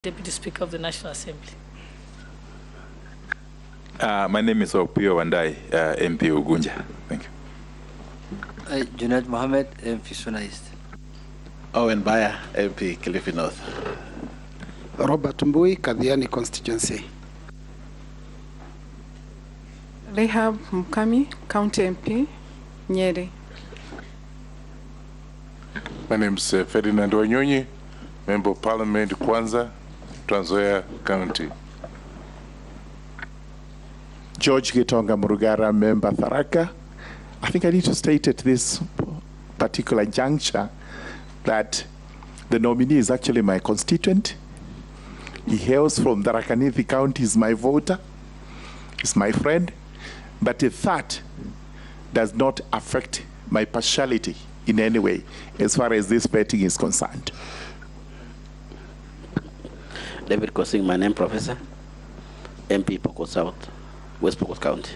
Deputy Speaker of the National Assembly. My name is Opio Wandai, MP Ugunja. Thank you. Junaid Mohammed, MP Suna East. Owen Baya, MP Kilifi North. Robert Mbui, Kadhiani constituency. Rehab Mukami, County MP, Nyeri. My name is Ferdinand Wanyonyi, Member of Parliament, Kwanza, Trans Nzoia County. George Gitonga Murugara, Member Tharaka. I think I need to state at this particular juncture that the nominee is actually my constituent. He hails from Tharaka Nithi County, is my voter, is my friend, but that does not affect my partiality in any way as far as this vetting is concerned. David Kosing, my name, Professor, MP Pokot South, West Pokot County.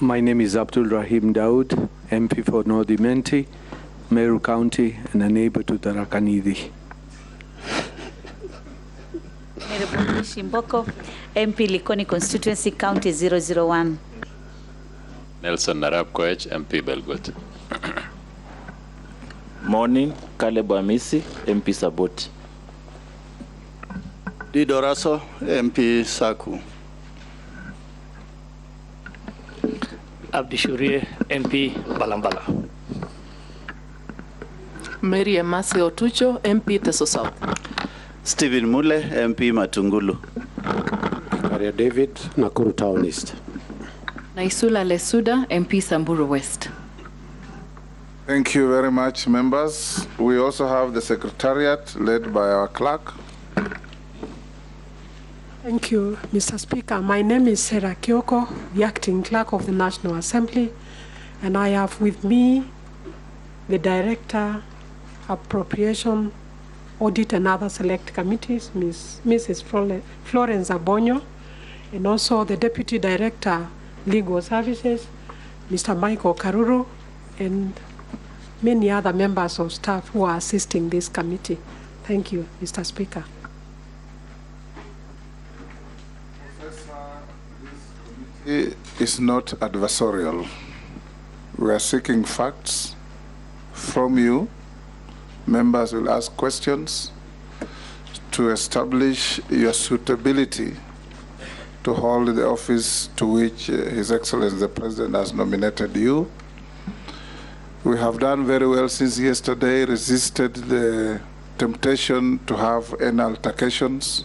My name is Abdul Rahim Daud, MP for North Imenti, Meru County, and a neighbor to Tharaka Nithi. Shimboko, MP Likoni Constituency, County 001. Nelson Narab Koech, MP Belgut. Morning, Caleb Amisi, MP Saboti. Didoraso, MP Saku. Abdishurie, MP Balambala. Mary Emasi Otucho, MP Teso South. Stephen Mule, MP Matungulu. Maria David, Nakuru Town East. Naisula Lesuda, MP Samburu West. Thank you very much, members. We also have the Secretariat led by our clerk. Thank you, Mr. Speaker. My name is Sarah Kyoko, the Acting Clerk of the National Assembly, and I have with me the Director, Appropriation, Audit and other select committees, Mrs. Florence Abonyo, and also the Deputy Director, Legal Services, Mr. Michael Karuru, and many other members of staff who are assisting this committee. Thank you, Mr. Speaker. It is not adversarial. We are seeking facts from you. Members will ask questions to establish your suitability to hold the office to which His Excellency the President has nominated you. We have done very well since yesterday, resisted the temptation to have any altercations.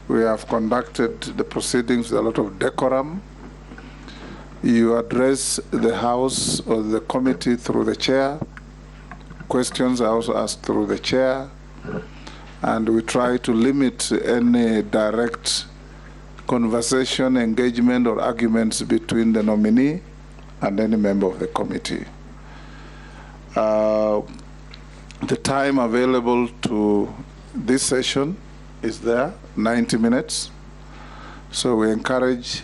We have conducted the proceedings with a lot of decorum. You address the House or the committee through the chair. Questions are also asked through the chair. And we try to limit any direct conversation, engagement, or arguments between the nominee and any member of the committee. The time available to this session is there, 90 minutes. So we encourage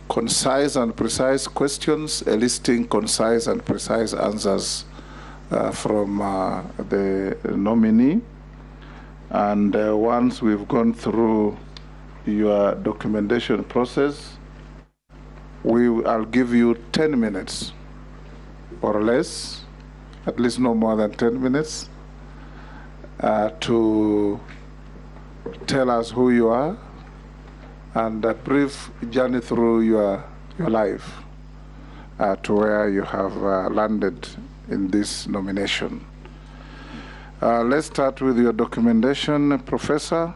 concise and precise questions, eliciting concise and precise answers from the nominee. And once we've gone through your documentation process, I'll give you 10 minutes or less, at least no more than 10 minutes, to tell us who you are and a brief journey through your life to where you have landed in this nomination. Let's start with your documentation, Professor.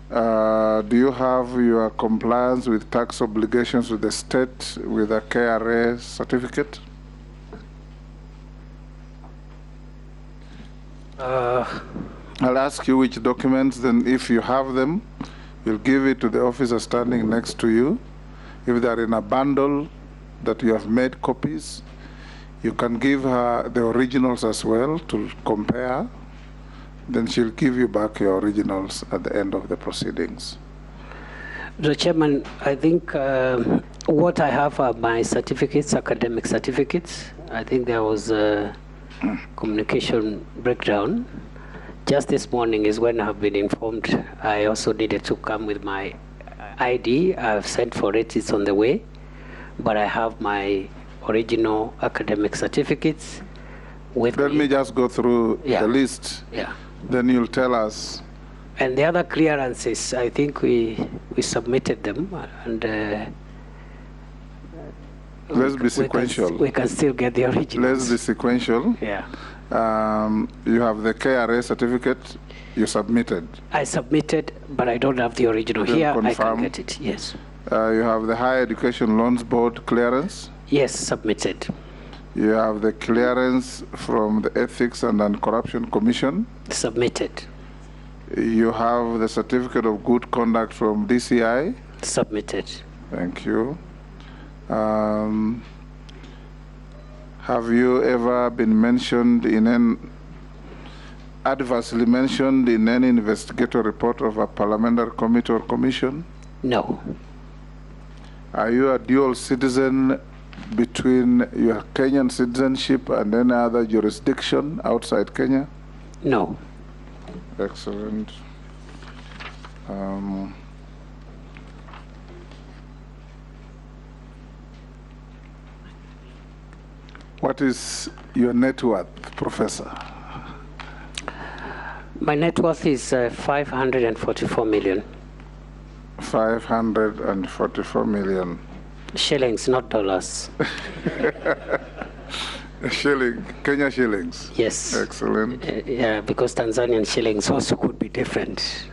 Do you have your compliance with tax obligations with the state with a KRA certificate? I'll ask you which documents, then if you have them, you'll give it to the officer standing next to you. If they're in a bundle that you have made copies, you can give her the originals as well to compare. Then she'll give you back your originals at the end of the proceedings. The Chairman, I think what I have are my certificates, academic certificates. I think there was communication breakdown. Just this morning is when I've been informed I also needed to come with my ID. I've sent for it, it's on the way. But I have my original academic certificates with Let me just go through Yeah. the list. Yeah. Then you'll tell us. And the other clearances, I think we submitted them, and Let's be sequential. we can still get the originals. Let's be sequential. Yeah. You have the KRA certificate you submitted. I submitted, but I don't have the original Then here. I confirm. can get it. Yes. You have the Higher Education Loans Board clearance. Yes, submitted. You have the clearance from the Ethics and Anti-Corruption Commission. Submitted. You have the certificate of good conduct from DCI. Submitted. Thank you. Have you ever been mentioned adversely mentioned in any investigative report of a parliamentary committee or commission? No. Are you a dual citizen between your Kenyan citizenship and any other jurisdiction outside Kenya? No. Excellent. What is your net worth, Professor? My net worth is 544 million. 544 million. Shillings, not dollars. Kenya shillings? Yes. Excellent. Yeah, because Tanzanian shillings also could be different.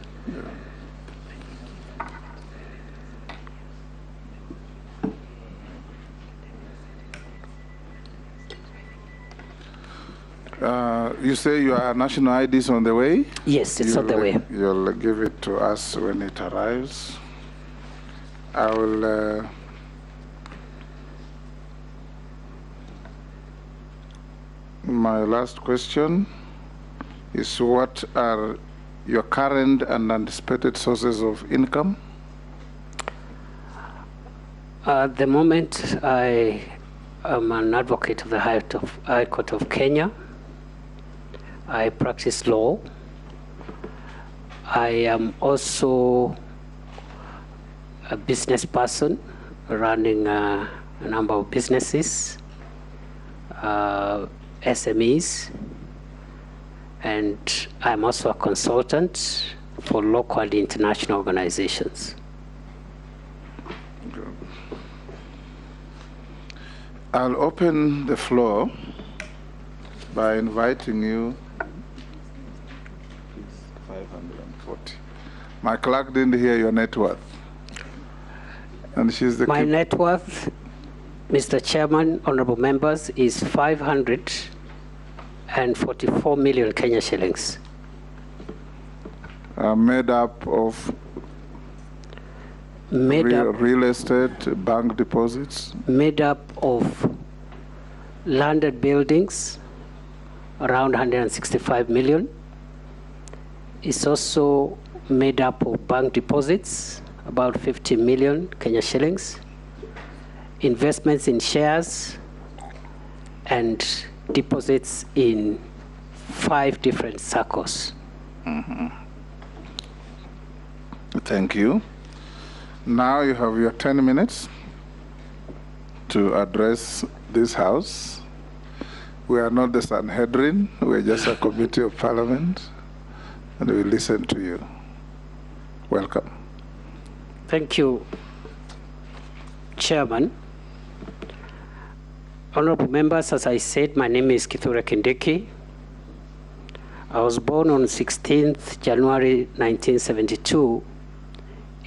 You say your national ID is on the way? Yes, it's on the way. You'll give it to us when it arrives. I will... my last question is, what are your current and anticipated sources of income? At the moment, I am an advocate of the High Court of Kenya. I practice law. I am also a business person running a number of businesses, SMEs, and I'm also a consultant for local and international organizations. I'll open the floor by inviting you. 540. My clerk didn't hear your net worth. And she's the My net worth, Mr. Chairman, honorable members, is 544 million Kenya shillings. Made up of real estate, bank deposits? Made up of landed buildings, around 165 million. It's also made up of bank deposits, about 50 million Kenya shillings, investments in shares, and deposits in 5 different circles. Mm-hmm. Thank you. Now you have your 10 minutes to address this House. We are not the Sanhedrin, we're just a committee of parliament, and we listen to you. Welcome. Thank you, Chairman. Honorable members, as I said, my name is Interior Kindiki. I was born on 16th January 1972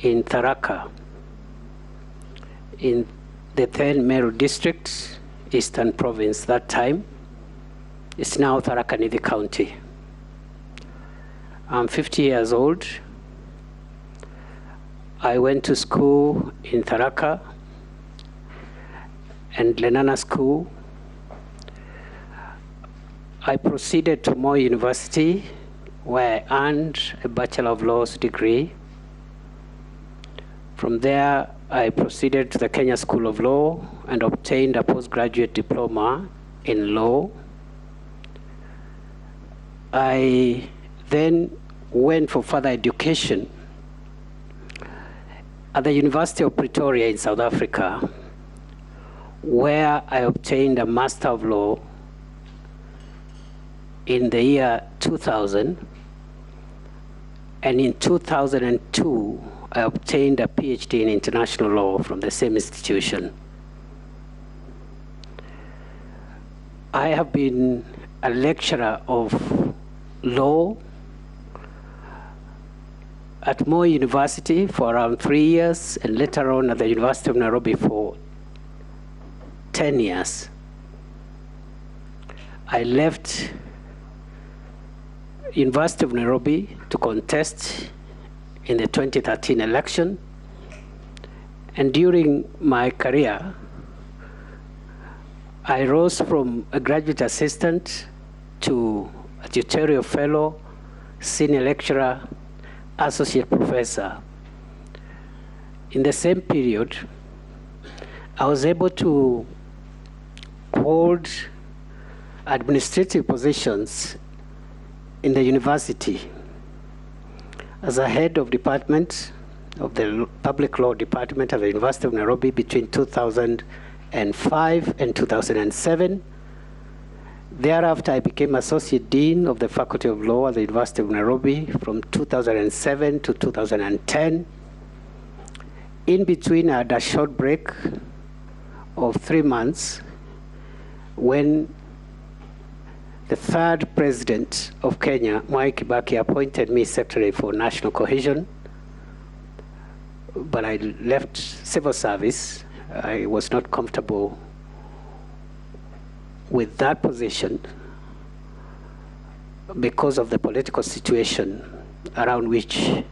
in Tharaka, in the then Meru district, Eastern Province that time. It's now Tharaka Nithi County. I'm 50 years old. I went to school in Tharaka and Lenana School. I proceeded to Moi University, where I earned a Bachelor of Laws degree. From there, I proceeded to the Kenya School of Law and obtained a postgraduate diploma in law. I then went for further education at the University of Pretoria in South Africa, where I obtained a Master of Law in the year 2000. And in 2002, I obtained a PhD in international law from the same institution. I have been a lecturer of law at Moi University for around 3 years, and later on at the University of Nairobi for 10 years. I left University of Nairobi to contest in the 2013 election, and during my career, I rose from a graduate assistant to a tutorial fellow, senior lecturer, associate professor. In the same period, I was able to hold administrative positions in the university as a head of department of the public law department at the University of Nairobi between 2005 and 2007. Thereafter, I became Associate Dean of the Faculty of Law at the University of Nairobi from 2007 to 2010. In between, I had a short break of 3 months when the third president of Kenya, Mwai Kibaki, appointed me Secretary for National Cohesion, but I left civil service. I was not comfortable with that position because of the political situation around which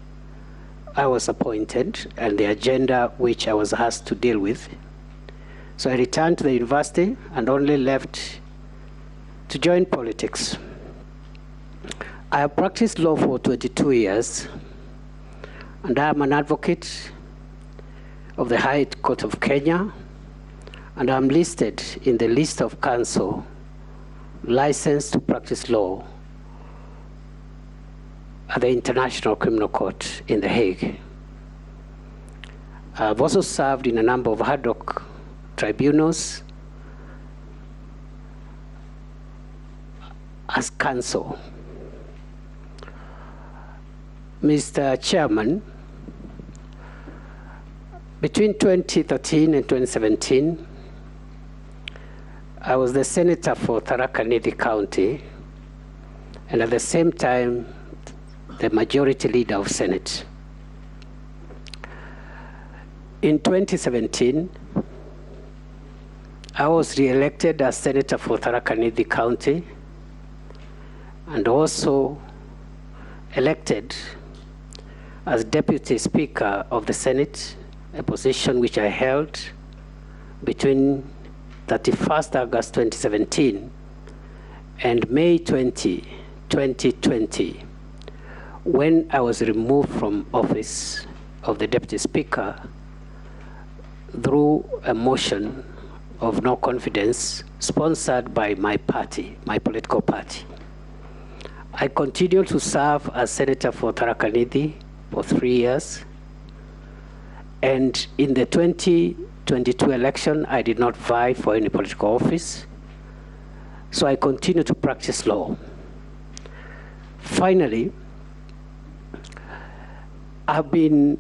I was appointed and the agenda which I was asked to deal with. So I returned to the university and only left to join politics. I have practiced law for 22 years, and I am an advocate of the High Court of Kenya, and I'm listed in the list of counsel licensed to practice law at the International Criminal Court in The Hague. I've also served in a number of ad hoc tribunals as counsel. Mr. Chairman, between 2013 and 2017, I was the senator for Tharaka Nithi County, and at the same time, the majority leader of Senate. In 2017, I was re-elected as senator for Tharaka Nithi County, and also elected as Deputy Speaker of the Senate, a position which I held between 31st August 2017 and May 2020, when I was removed from office of the Deputy Speaker through a motion of no confidence sponsored by my party, my political party. I continued to serve as senator for Tharaka Nithi for 3 years. And in the 2022 election, I did not vie for any political office. So I continued to practice law. Finally, I've been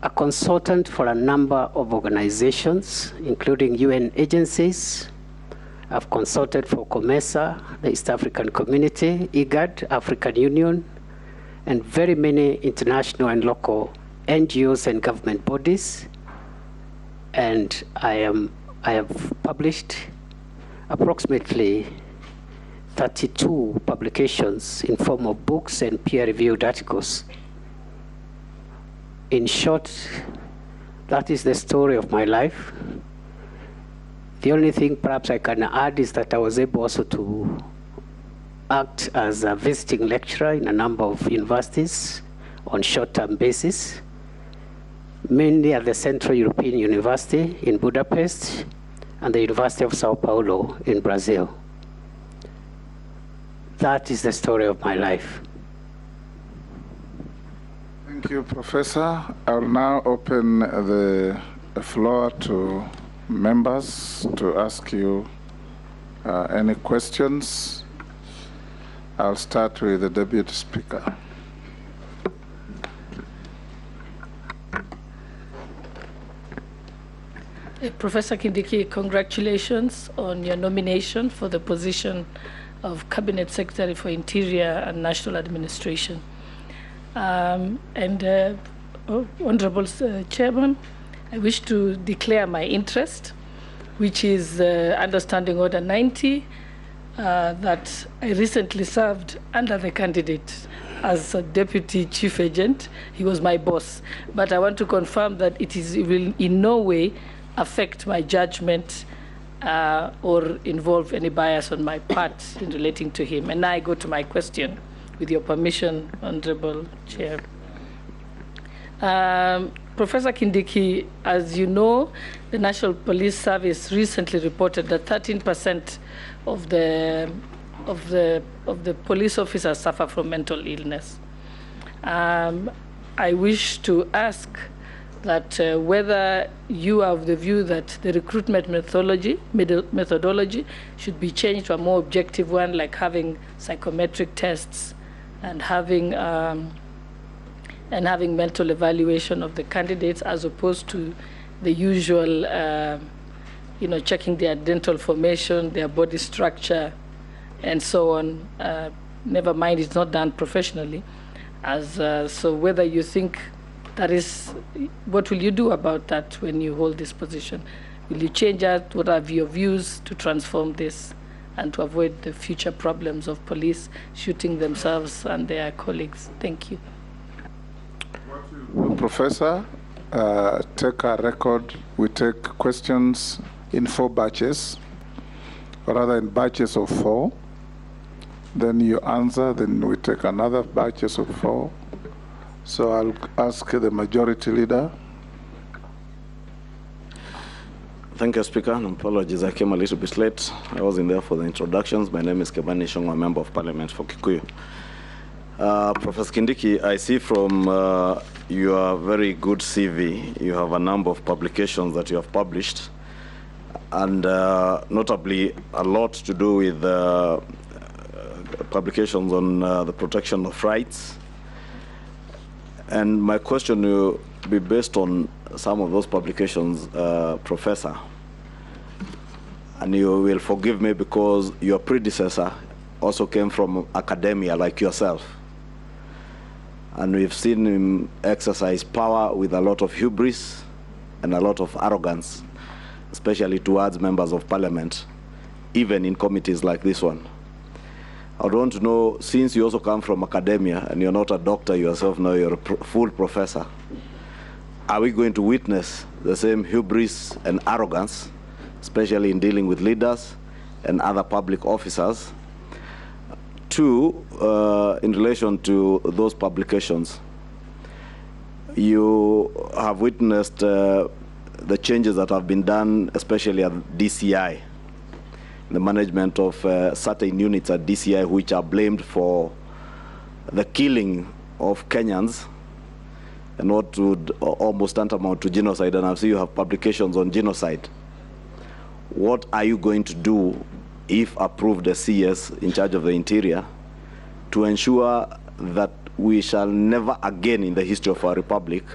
a consultant for a number of organizations, including UN agencies. I've consulted for COMESA, the East African Community, IGAD, African Union, and very many international and local NGOs and government bodies. And I have published approximately 32 publications in form of books and peer-reviewed articles. In short, that is the story of my life. The only thing perhaps I can add is that I was able also to act as a visiting lecturer in a number of universities on short-term basis, mainly at the Central European University in Budapest and the University of Sao Paulo in Brazil. that is the story of my life. Thank you, Professor. I will now open the floor to members to ask you any questions. I'll start with the Deputy Speaker. Professor Kindiki, congratulations on your nomination for the position of Cabinet Secretary for Interior and National Administration. Honorable Chairman, I wish to declare my interest, which is Understanding Order 90, that I recently served under the candidate as a Deputy Chief Agent. He was my boss. But I want to confirm that it will in no way affect my judgment or involve any bias on my part in relating to him. And now I go to my question, with your permission, Honorable Chair. Professor Kindiki, as you know, the National Police Service recently reported that 13% of the police officers suffer from mental illness. I wish to ask that whether you are of the view that the recruitment methodology should be changed to a more objective one, like having psychometric tests and having mental evaluation of the candidates, as opposed to the usual, checking their dental formation, their body structure, and so on. Never mind, it's not done professionally. So whether you think that is, what will you do about that when you hold this position? Will you change that? What are your views to transform this and to avoid the future problems of police shooting themselves and their colleagues? Thank you. Professor, take a record. We take questions in 4 batches, or rather in batches of 4. Then you answer, then we take another batches of 4. So I'll ask the majority leader. Thank you, Speaker. And apologies, I came a little bit late. I wasn't there for the introductions. My name is Kebani Shongwa, Member of Parliament for Kikuyu. Professor Kindiki, I see from your very good CV, you have a number of publications that you have published, and notably a lot to do with publications on the protection of rights. And my question will be based on some of those publications, Professor. And you will forgive me because your predecessor also came from academia like yourself. And we've seen him exercise power with a lot of hubris and a lot of arrogance, especially towards members of parliament, even in committees like this one. I would want to know, since you also come from academia and you're not a doctor yourself, now you're a full professor, are we going to witness the same hubris and arrogance, especially in dealing with leaders and other public officers? 2, in relation to those publications, you have witnessed the changes that have been done, especially at DCI, the management of certain units at DCI which are blamed for the killing of Kenyans and what would almost tantamount to genocide. And I see you have publications on genocide. What are you going to do, if approved as CS in charge of the Interior, to ensure that we shall never again in the history of our republic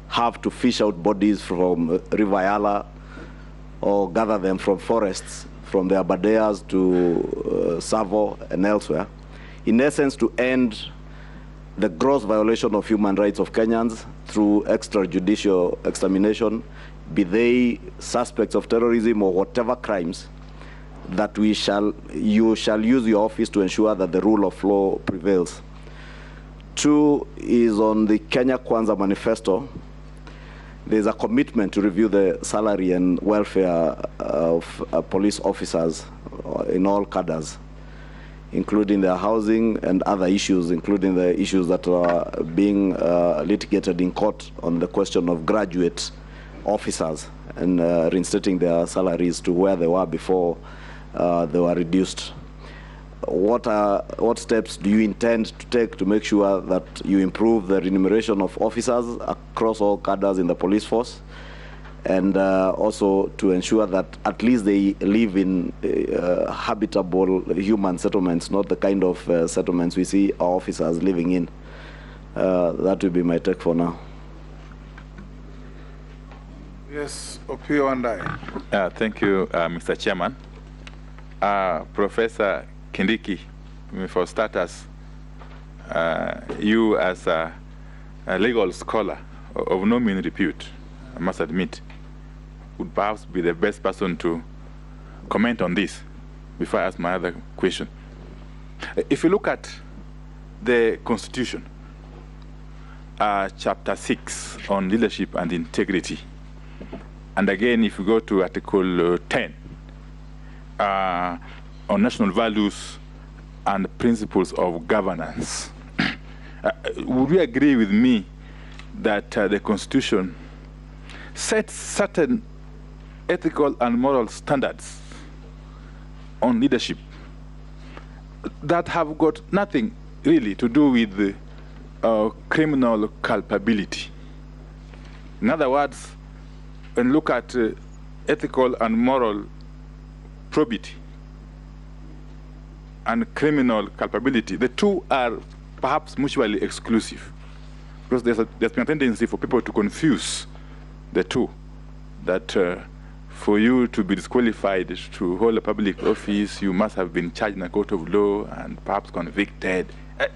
have to fish out bodies from River Yala or gather them from forests, from the Abadeas to Savo and elsewhere, in essence to end the gross violation of human rights of Kenyans through extrajudicial extermination, be they suspects of terrorism or whatever crimes, that you shall use your office to ensure that the rule of law prevails. 2 is on the Kenya Kwanza Manifesto. There's a commitment to review the salary and welfare of police officers in all cadres, including their housing and other issues, including the issues that are being litigated in court on the question of graduate officers and reinstating their salaries to where they were before they were reduced. what steps do you intend to take to make sure that you improve the remuneration of officers across all cadres in the police force, and also to ensure that at least they live in habitable human settlements, not the kind of settlements we see our officers living in. That will be my take for now. Yes, Opio and I. Thank you, Mr. Chairman. Professor Kindiki, for starters, you as a legal scholar of no mean repute, I must admit, would perhaps be the best person to comment on this before I ask my other question. If you look at the Constitution, Chapter 6 on leadership and integrity, and again, if you go to Article 10, on national values and principles of governance, would you agree with me that the Constitution sets certain ethical and moral standards on leadership that have got nothing really to do with criminal culpability? In other words, when you look at ethical and moral probity and criminal culpability, the two are perhaps mutually exclusive, because there's been a tendency for people to confuse the two, that for you to be disqualified to hold a public office, you must have been charged in a court of law and perhaps convicted.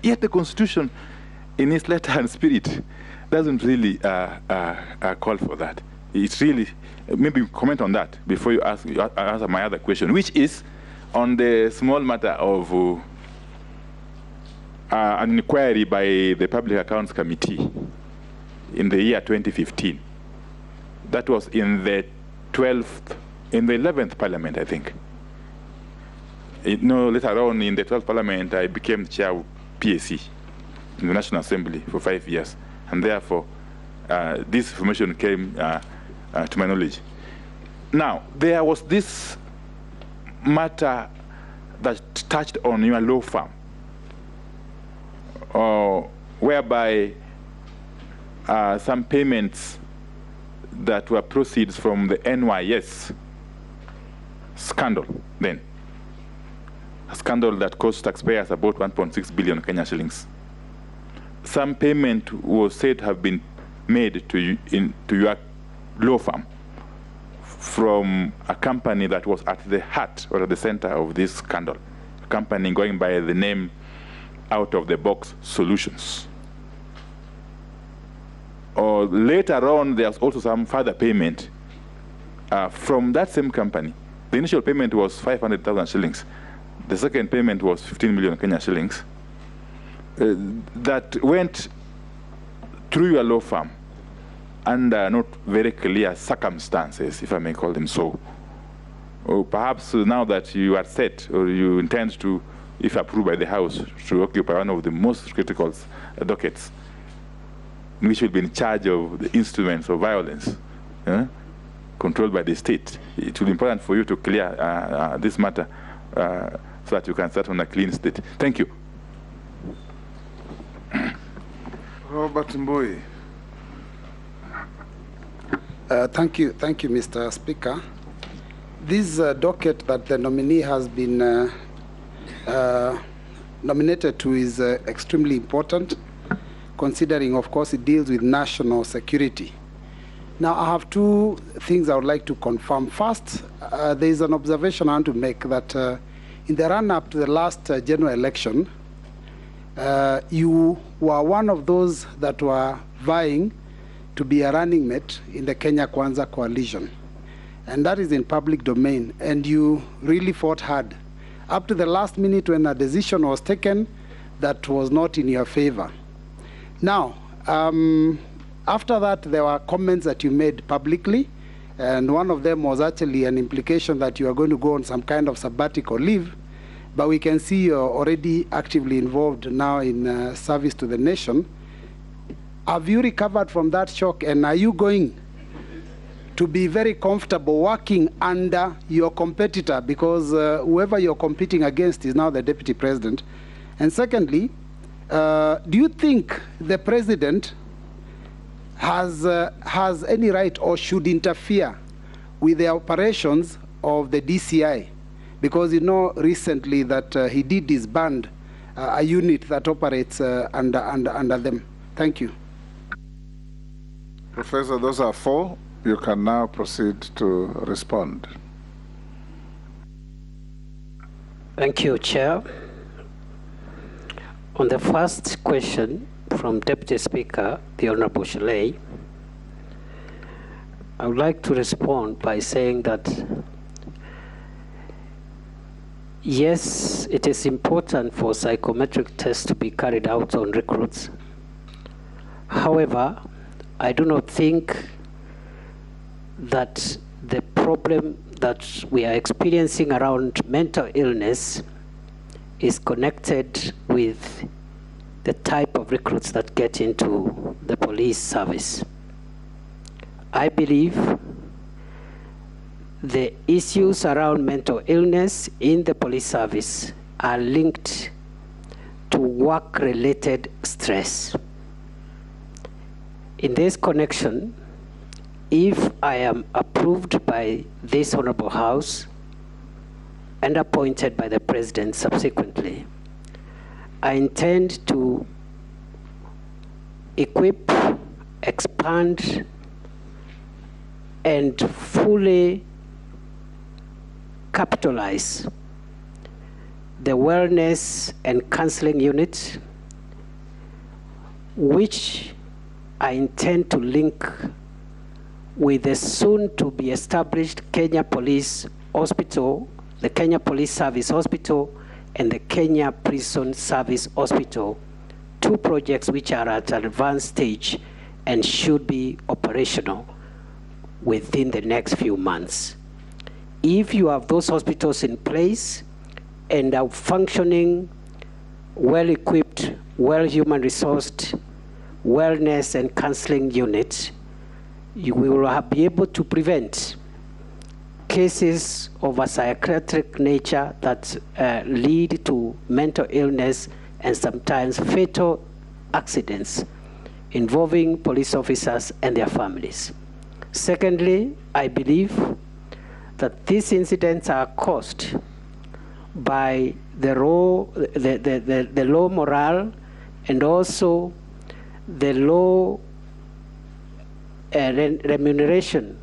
Yet the Constitution, in its letter and spirit, doesn't really call for that. It's really, maybe comment on that before you answer my other question, which is on the small matter of an inquiry by the Public Accounts Committee in the year 2015. That was in the 11th Parliament, I think. Later on in the 12th Parliament, I became the chair of PAC in the National Assembly for 5 years, and therefore this information came to my knowledge. Now, there was this matter that touched on your law firm, whereby some payments that were proceeds from the NYS scandal then, a scandal that cost taxpayers about 1.6 billion Kenya shillings. Some payment was said to have been made to your law firm from a company that was at the heart or at the center of this scandal, a company going by the name Out of the Box Solutions. Or later on, there's also some further payment from that same company. The initial payment was 500,000 shillings. The second payment was 15 million Kenya shillings that went through your law firm under not very clear circumstances, if I may call them so. Or perhaps now that you are set, or you intend to, if approved by the House, to occupy one of the most critical dockets, which will be in charge of the instruments of violence controlled by the state. It will be important for you to clear this matter so that you can start on a clean state. Thank you. Robert Mbui. Thank you, Mr. Speaker. This docket that the nominee has been nominated to is extremely important, considering, of course, it deals with national security. Now, I have two things I would like to confirm. First, there is an observation I want to make that in the run-up to the last general election, you were one of those that were vying to be a running mate in the Kenya Kwanza coalition. And that is in public domain. And you really fought hard. Up to the last minute when a decision was taken that was not in your favor. Now, after that, there were comments that you made publicly. And one of them was actually an implication that you are going to go on some kind of sabbatical leave. But we can see you're already actively involved now in service to the nation. Have you recovered from that shock, and are you going to be very comfortable working under your competitor, because whoever you're competing against is now the deputy president? And secondly, do you think the president has any right or should interfere with the operations of the DCI? Because you know recently that he did disband a unit that operates under them. Thank you. Professor, those are 4. You can now proceed to respond. Thank you, Chair. On the first question from Deputy Speaker, the Honorable Shelley, I would like to respond by saying that yes, it is important for psychometric tests to be carried out on recruits. However, I do not think that the problem that we are experiencing around mental illness is connected with the type of recruits that get into the police service. I believe the issues around mental illness in the police service are linked to work-related stress. In this connection, if I am approved by this Honorable House and appointed by the President subsequently, I intend to equip, expand, and fully capitalize the wellness and counseling unit, which I intend to link with the soon-to-be established Kenya Police Hospital, the Kenya Police Service Hospital, and the Kenya Prison Service Hospital, 2 projects which are at an advanced stage and should be operational within the next few months. If you have those hospitals in place and are functioning, well-equipped, well-human resourced, wellness and counseling units, you will be able to prevent cases of a psychiatric nature that lead to mental illness and sometimes fatal accidents involving police officers and their families. Secondly, I believe that these incidents are caused by the low morale and also the low remuneration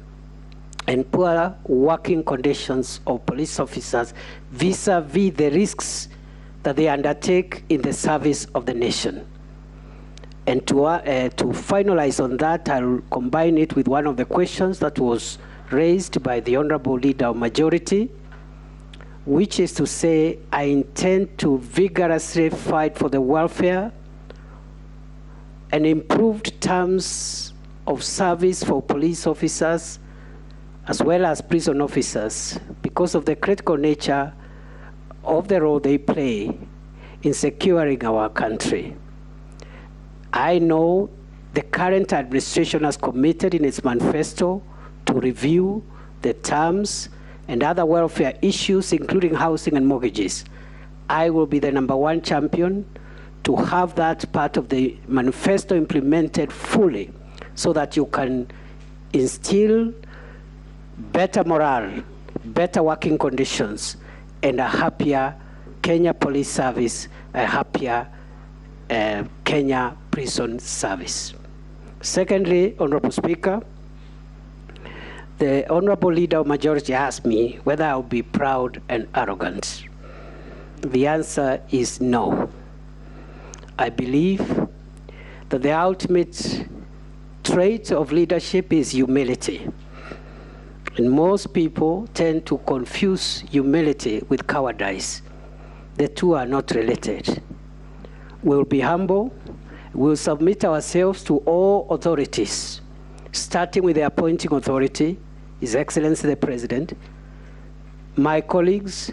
and poor working conditions of police officers vis-a-vis the risks that they undertake in the service of the nation. And to finalize on that, I'll combine it with one of the questions that was raised by the Honorable Leader of Majority, which is to say, I intend to vigorously fight for the welfare and improved terms of service for police officers as well as prison officers because of the critical nature of the role they play in securing our country. I know the current administration has committed in its manifesto to review the terms and other welfare issues, including housing and mortgages. I will be the #1 champion to have that part of the manifesto implemented fully so that you can instill better morale, better working conditions, and a happier Kenya Police Service, a happier Kenya Prison Service. Secondly, Honorable Speaker, the Honorable Leader of Majority asked me whether I would be proud and arrogant. The answer is no. I believe that the ultimate trait of leadership is humility. And most people tend to confuse humility with cowardice. The two are not related. We'll be humble. We'll submit ourselves to all authorities, starting with the appointing authority, His Excellency the President, my colleagues,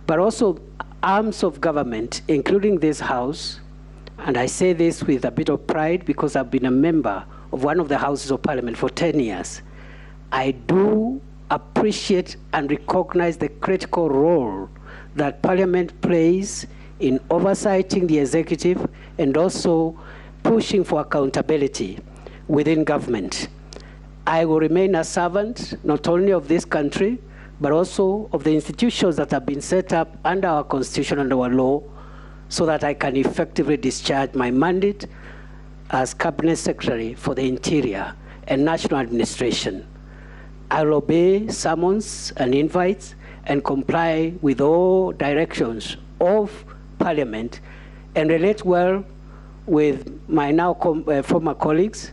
but also arms of government, including this House. And I say this with a bit of pride because I've been a member of one of the Houses of Parliament for 10 years. I do appreciate and recognize the critical role that Parliament plays in oversighting the executive and also pushing for accountability within government. I will remain a servant not only of this country, but also of the institutions that have been set up under our constitution and our law, so that I can effectively discharge my mandate as Cabinet Secretary for the Interior and National Administration. I will obey summons and invites and comply with all directions of Parliament and relate well with my now former colleagues,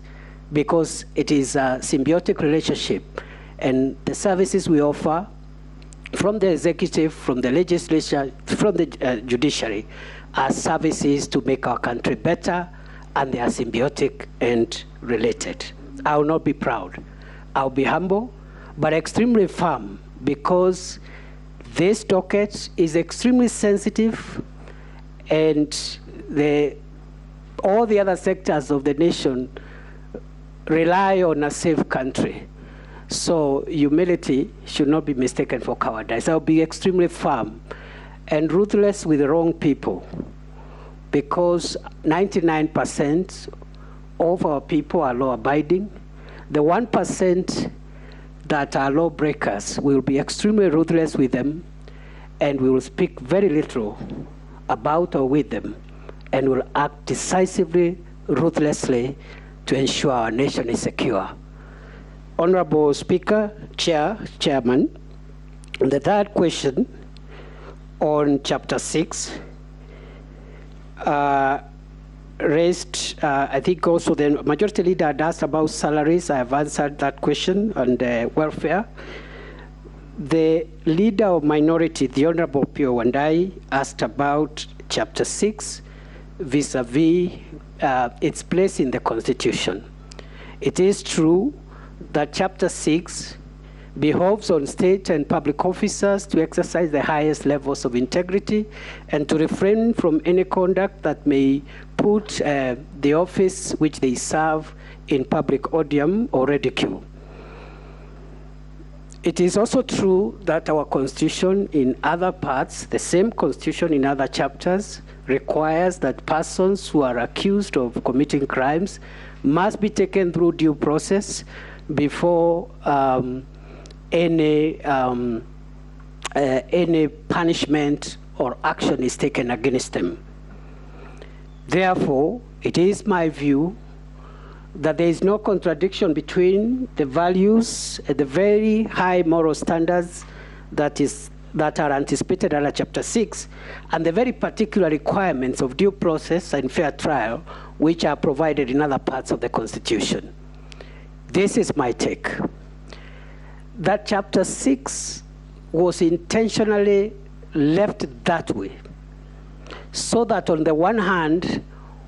because it is a symbiotic relationship, and the services we offer from the executive, from the legislature, from the judiciary are services to make our country better, and they are symbiotic and related. I will not be proud. I'll be humble, but extremely firm, because this docket is extremely sensitive, and all the other sectors of the nation rely on a safe country. So humility should not be mistaken for cowardice. I'll be extremely firm and ruthless with the wrong people, because 99% of our people are law-abiding. The 1% that are lawbreakers, will be extremely ruthless with them, and we will speak very little about or with them, and will act decisively, ruthlessly, to ensure our nation is secure. Honorable Speaker, Chairman, the third question on Chapter 6 raised, I think also the Majority Leader had asked about salaries. I have answered that question, and welfare. The Leader of Minority, the Honorable Pio Wandai, asked about Chapter 6 vis-a-vis its place in the Constitution. It is true that Chapter 6 behoves on state and public officers to exercise the highest levels of integrity and to refrain from any conduct that may put the office which they serve in public odium or ridicule. It is also true that our Constitution in other parts, the same Constitution in other chapters, requires that persons who are accused of committing crimes must be taken through due process before any punishment or action is taken against them. Therefore, it is my view that there is no contradiction between the values and the very high moral standards that are anticipated under Chapter 6 and the very particular requirements of due process and fair trial which are provided in other parts of the Constitution. This is my take. That Chapter 6 was intentionally left that way, so that on the one hand,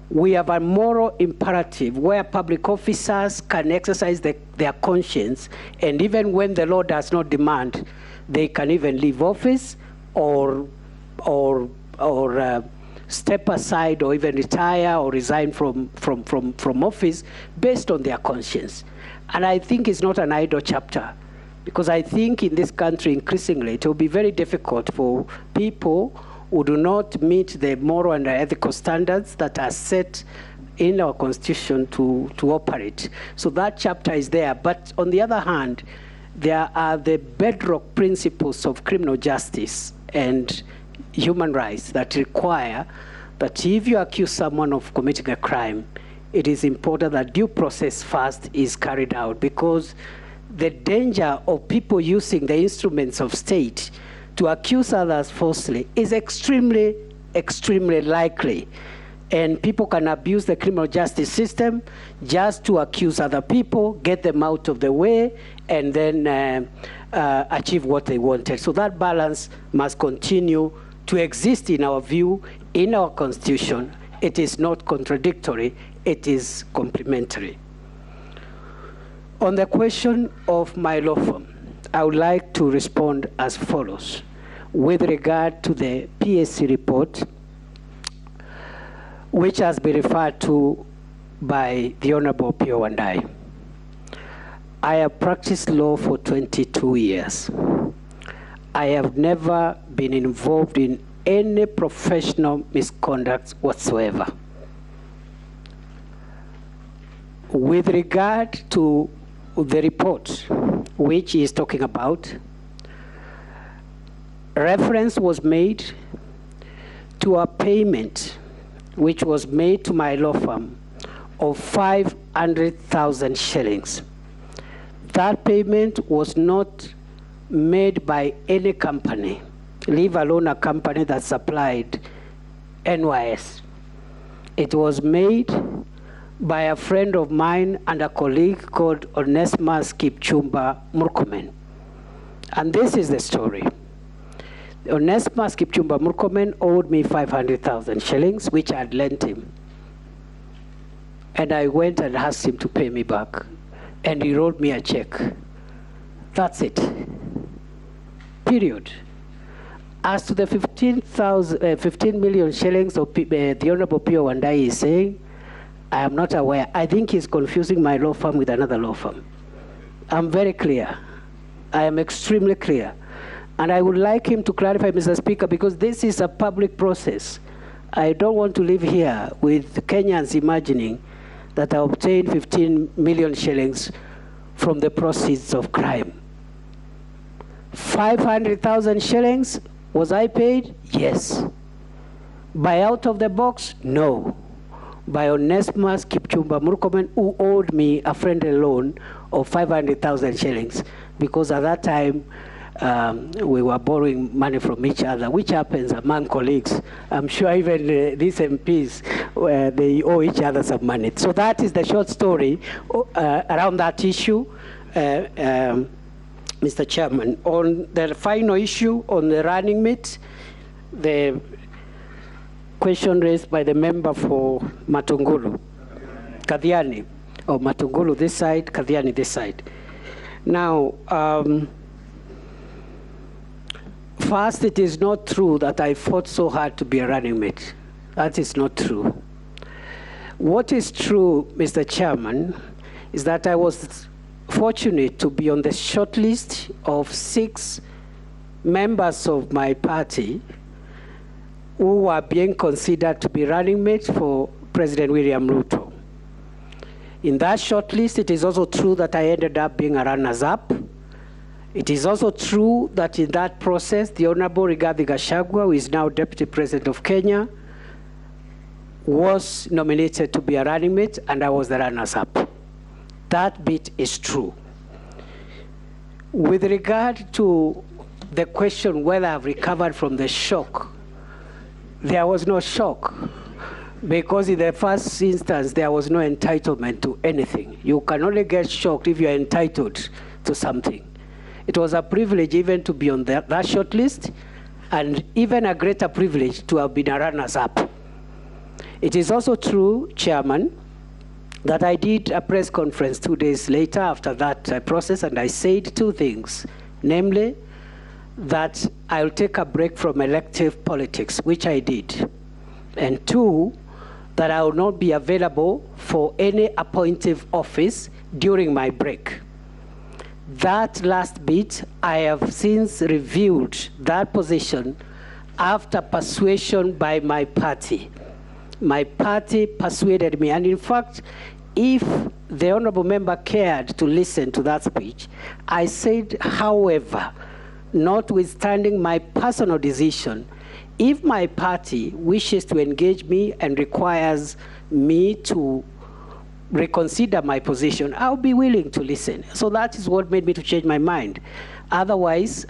we have a moral imperative where public officers can exercise their conscience, and even when the law does not demand, they can even leave office or step aside or even retire or resign from office based on their conscience. And I think it's not an idle chapter, because I think in this country increasingly it will be very difficult for people who do not meet the moral and ethical standards that are set in our Constitution to operate. So that chapter is there. But on the other hand, there are the bedrock principles of criminal justice and human rights that require that if you accuse someone of committing a crime, it is important that due process first is carried out, because the danger of people using the instruments of state to accuse others falsely is extremely, extremely likely. And people can abuse the criminal justice system just to accuse other people, get them out of the way, and then achieve what they wanted. So that balance must continue to exist in our view, in our Constitution. It is not contradictory, it is complementary. On the question of my law firm, I would like to respond as follows. With regard to the PSC report, which has been referred to by the Honorable Pio Wandai, I have practiced law for 22 years. I have never been involved in any professional misconduct whatsoever. With regard to the report which he is talking about, reference was made to a payment which was made to my law firm of 500,000 shillings. That payment was not made by any company, leave alone a company that supplied NYS. It was made by a friend of mine and a colleague called Onesmus Kipchumba Murkomen. And this is the story. Onesmus Kipchumba Murkomen owed me 500,000 shillings, which I had lent him. And I went and asked him to pay me back. And he wrote me a check. That's it. Period. As to the 15 million shillings of the Honorable Pio Wandai is saying, I am not aware. I think he's confusing my law firm with another law firm. I'm very clear. I am extremely clear. And I would like him to clarify, Mr. Speaker, because this is a public process. I don't want to live here with Kenyans imagining that I obtained 15 million shillings from the proceeds of crime. 500,000 shillings, was I paid? Yes. By out of the box? No. By Onesmus Kipchumba Murkomen, who owed me a friendly loan of 500,000 shillings, because at that time, we were borrowing money from each other, which happens among colleagues. I'm sure even these MPs, they owe each other some money. So that is the short story around that issue, Mr. Chairman. On the final issue on the running mate, the question raised by the member for Matungulu, Kadhiani, or Matungulu this side, Kadhiani this side. Now, first, it is not true that I fought so hard to be a running mate. That is not true. What is true, Mr. Chairman, is that I was fortunate to be on the short list of 6 members of my party who were being considered to be running mates for President William Ruto. In that short list, it is also true that I ended up being a runners-up. It is also true that in that process, the Honorable Rigathi Gachagua, who is now Deputy President of Kenya, was nominated to be a running mate, and I was the runners-up. That bit is true. With regard to the question whether I've recovered from the shock, there was no shock, because in the first instance, there was no entitlement to anything. You can only get shocked if you're entitled to something. It was a privilege even to be on that short list, and even a greater privilege to have been a runners-up. It is also true, Chairman, that I did a press conference 2 days later after that process, and I said 2 things, namely that I'll take a break from elective politics, which I did, and 2, that I will not be available for any appointive office during my break. That last bit, I have since reviewed that position after persuasion by my party. My party persuaded me, and in fact, if the honorable member cared to listen to that speech, I said, however, notwithstanding my personal decision, if my party wishes to engage me and requires me to reconsider my position, I'll be willing to listen. So that is what made me to change my mind. Otherwise,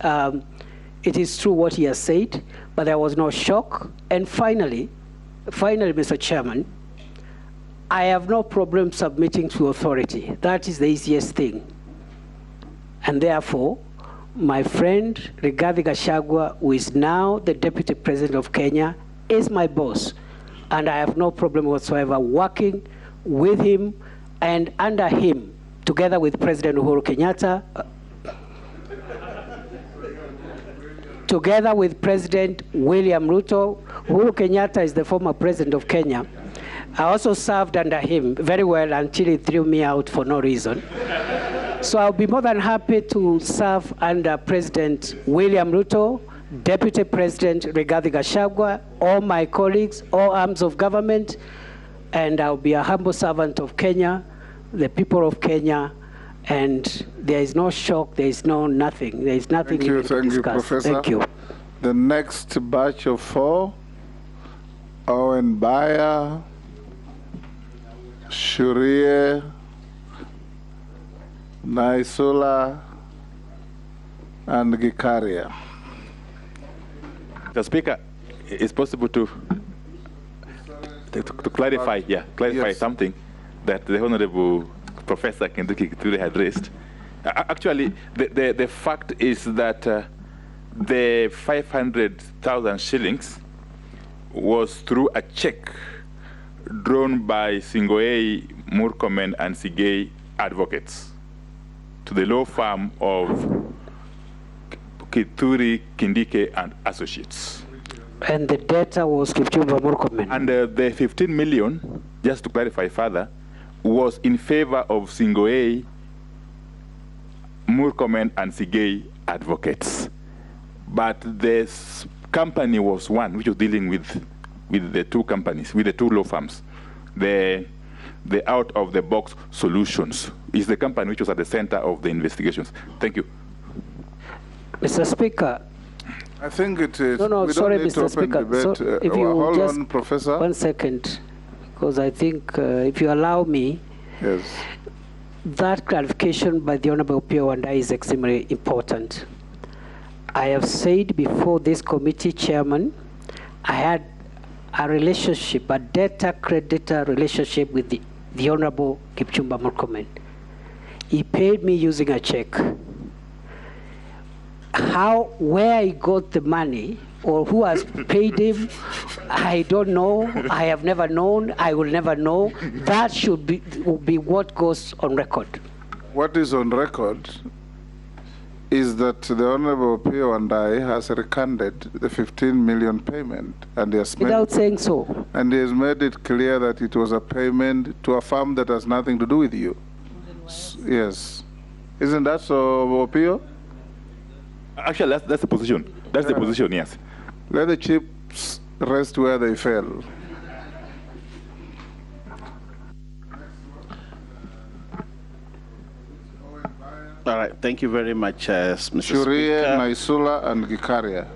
it is true what he has said, but there was no shock. And finally, Mr. Chairman, I have no problem submitting to authority. That is the easiest thing. And therefore, my friend Rigathi Gachagua, who is now the Deputy President of Kenya, is my boss. And I have no problem whatsoever working with him and under him, together with President Uhuru Kenyatta, together with President William Ruto. Uhuru Kenyatta is the former President of Kenya. I also served under him very well until he threw me out for no reason. So I'll be more than happy to serve under President William Ruto, Deputy President Rigathi Gachagua, all my colleagues, all arms of government, and I'll be a humble servant of Kenya, the people of Kenya, and there is no shock, there is no nothing, there is nothing Thank you, to discuss. Professor. Thank you. The next batch of 4, Owen Bayer, Shurie, Naisula, and Gikaria. Mr. Speaker, it's possible to clarify, clarify something that the Honorable Professor Kindiki Kiture had raised. Actually, the fact is that the 500,000 shillings was through a check drawn by Singoei, Murkomen, and Sigei advocates to the law firm of Kituri, Kindiki, and Associates. And the data was Kipchumba Murkomen. And the 15 million, just to clarify further, was in favor of Singoei, Murkomen, and Sigei advocates. But this company was one which was dealing with the two companies, with the two law firms. The out-of-the-box solutions is the company which was at the center of the investigations. Thank you. Mr. Speaker. I think it is. No, sorry, Mr. Speaker. Debate. So if you hold just on, Professor. 1 second, because I think if you allow me, yes, that clarification by the Honorable Pio and I is extremely important. I have said before this committee chairman, I had a relationship, a debtor-creditor relationship with the Honorable Kipchumba Murkomen. He paid me using a check. Where he got the money or who has paid him, I don't know. I have never known. I will never know. That should be what goes on record. What is on record is that the Honorable Pio and I has recanted the 15 million payment, and he has without saying so. And he has made it clear that it was a payment to a firm that has nothing to do with you. Yes, isn't that so, Pio? Actually, that's the position. That's the position. Yes. Let the chips rest where they fell. All right, thank you very much, Mr. Shurie, Speaker. Naisula, and Gikaria.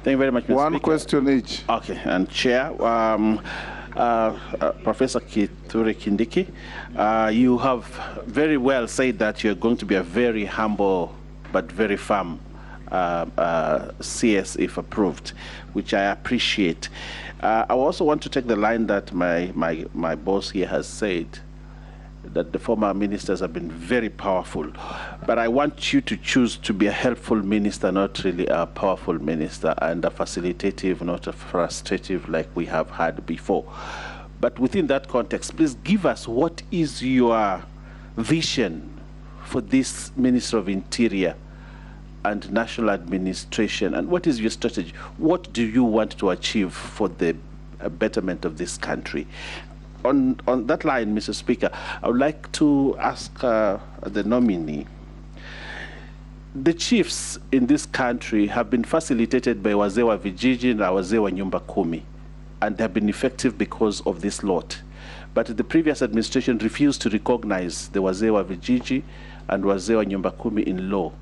Thank you very much, Mr. One Speaker. question each. Okay, and Chair, Professor Kiture Kindiki, you have very well said that you're going to be a very humble but very firm CS if approved, which I appreciate. I also want to take the line that my boss here has said, that the former ministers have been very powerful. But I want you to choose to be a helpful minister, not really a powerful minister, and a facilitative, not a frustrative like we have had before. But within that context, please give us what is your vision for this Minister of Interior and National Administration, and what is your strategy? What do you want to achieve for the betterment of this country? On that line, Mr. Speaker, I would like to ask the nominee. The chiefs in this country have been facilitated by wazee wa vijiji and wazee wa nyumba kumi, and they have been effective because of this lot. But the previous administration refused to recognize the wazee wa vijiji and wazee wa nyumba kumi in law,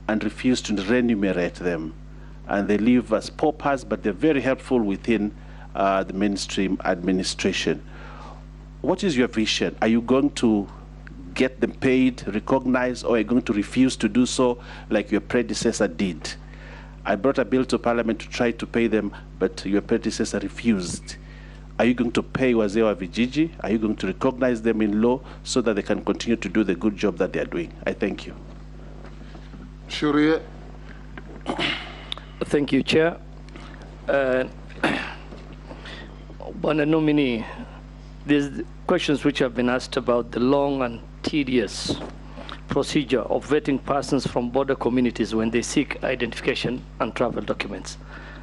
and refused to remunerate them. And they live as paupers, but they're very helpful within the mainstream administration. What is your vision? Are you going to get them paid, recognized, or are you going to refuse to do so like your predecessor did? I brought a bill to Parliament to try to pay them, but your predecessor refused. Are you going to pay wazee wa vijiji? Are you going to recognize them in law so that they can continue to do the good job that they are doing? I thank you. Shurie. Thank you, Chair. Bwana nominee, there's questions which have been asked about the long and tedious procedure of vetting persons from border communities when they seek identification and travel documents.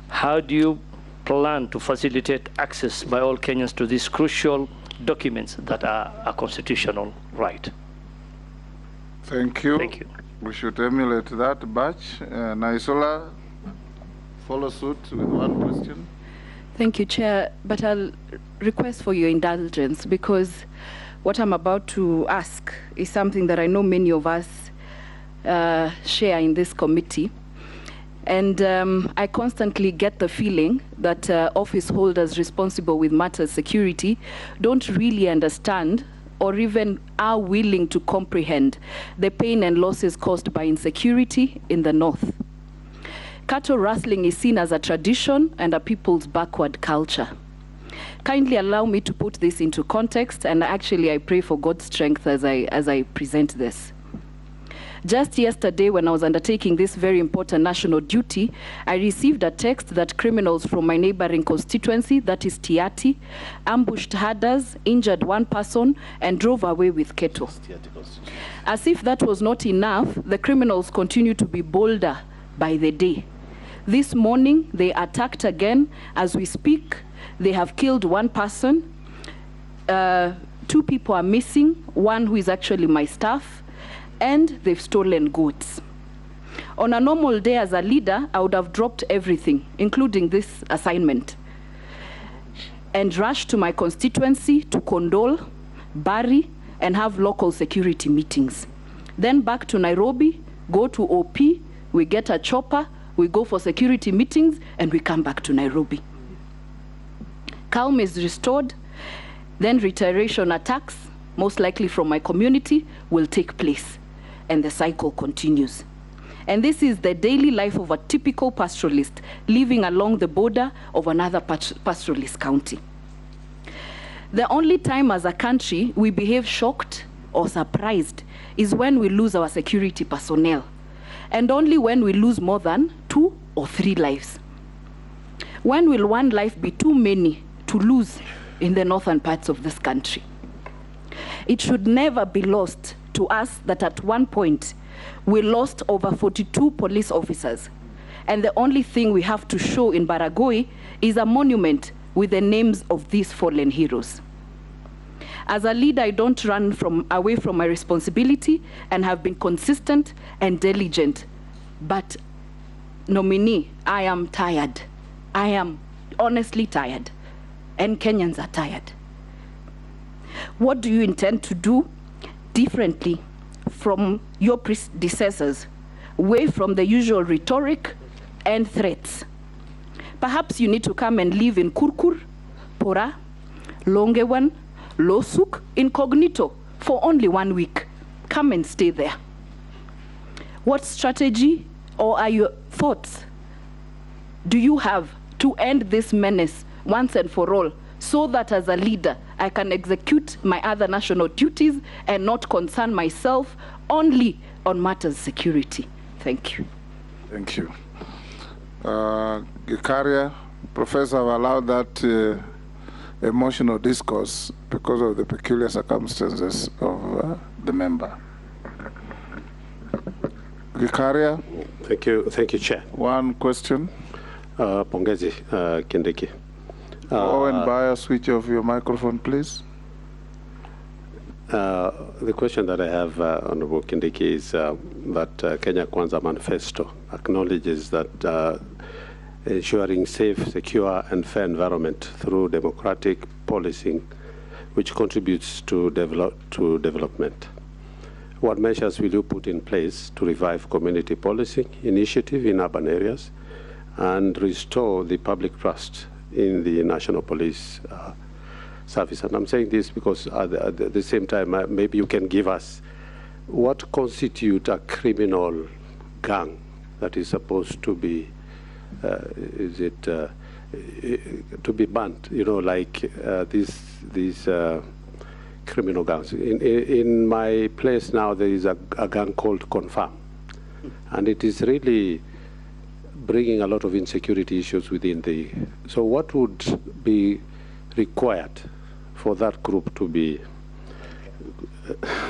How do you plan to facilitate access by all Kenyans to these crucial documents that are a constitutional right? Thank you. Thank you. We should emulate that batch. Naisula, follow suit with one question. Thank you, Chair, but I'll request for your indulgence because what I'm about to ask is something that I know many of us share in this committee. And I constantly get the feeling that office holders responsible with matters security don't really understand or even are willing to comprehend the pain and losses caused by insecurity in the North. Cattle rustling is seen as a tradition and a people's backward culture. Kindly allow me to put this into context, and actually I pray for God's strength as I present this. Just yesterday, when I was undertaking this very important national duty, I received a text that criminals from my neighboring constituency, that is Tiati, ambushed herders, injured one person, and drove away with cattle. As if that was not enough, the criminals continue to be bolder by the day. This morning, they attacked again. As we speak, they have killed one person. 2 people are missing, one who is actually my staff, and they've stolen goods. On a normal day as a leader, I would have dropped everything, including this assignment, and rushed to my constituency to condole, bury, and have local security meetings. Then back to Nairobi, go to OP, we get a chopper, we go for security meetings, and we come back to Nairobi. Calm is restored, then reiteration attacks, most likely from my community, will take place, and the cycle continues. And this is the daily life of a typical pastoralist living along the border of another pastoralist county. The only time as a country we behave shocked or surprised is when we lose our security personnel, and only when we lose more than 2 or 3 lives. When will one life be too many to lose in the northern parts of this country? It should never be lost to us that at one point we lost over 42 police officers, and the only thing we have to show in Baragoi is a monument with the names of these fallen heroes. As a leader, I don't run away from my responsibility and have been consistent and diligent. But nominee, I am tired. I am honestly tired, and Kenyans are tired. What do you intend to do differently from your predecessors, away from the usual rhetoric and threats? Perhaps you need to come and live in Kurkur, Pora, Longewan, Losuk, incognito for only 1 week. Come and stay there. What strategy or are your thoughts do you have to end this menace once and for all, so that as a leader I can execute my other national duties and not concern myself only on matters security? Thank you. Thank you. Gikaria, Professor, I've allowed that emotional discourse because of the peculiar circumstances of the member. Gikaria. Thank you, Chair. One question. Pongezi Kindiki. Owen Bayer, switch off your microphone, please. The question that I have, Honorable Kindiki, is that Kenya Kwanza Manifesto acknowledges that ensuring safe, secure, and fair environment through democratic policing, which contributes to development. What measures will you put in place to revive community policing initiative in urban areas and restore the public trust in the National Police Service? And I'm saying this because at the same time, maybe you can give us what constitutes a criminal gang that is supposed to be, to be banned, you know, like these criminal gangs. In my place now, there is a gang called Confirm, and it is really bringing a lot of insecurity issues within the. So what would be required for that group to be,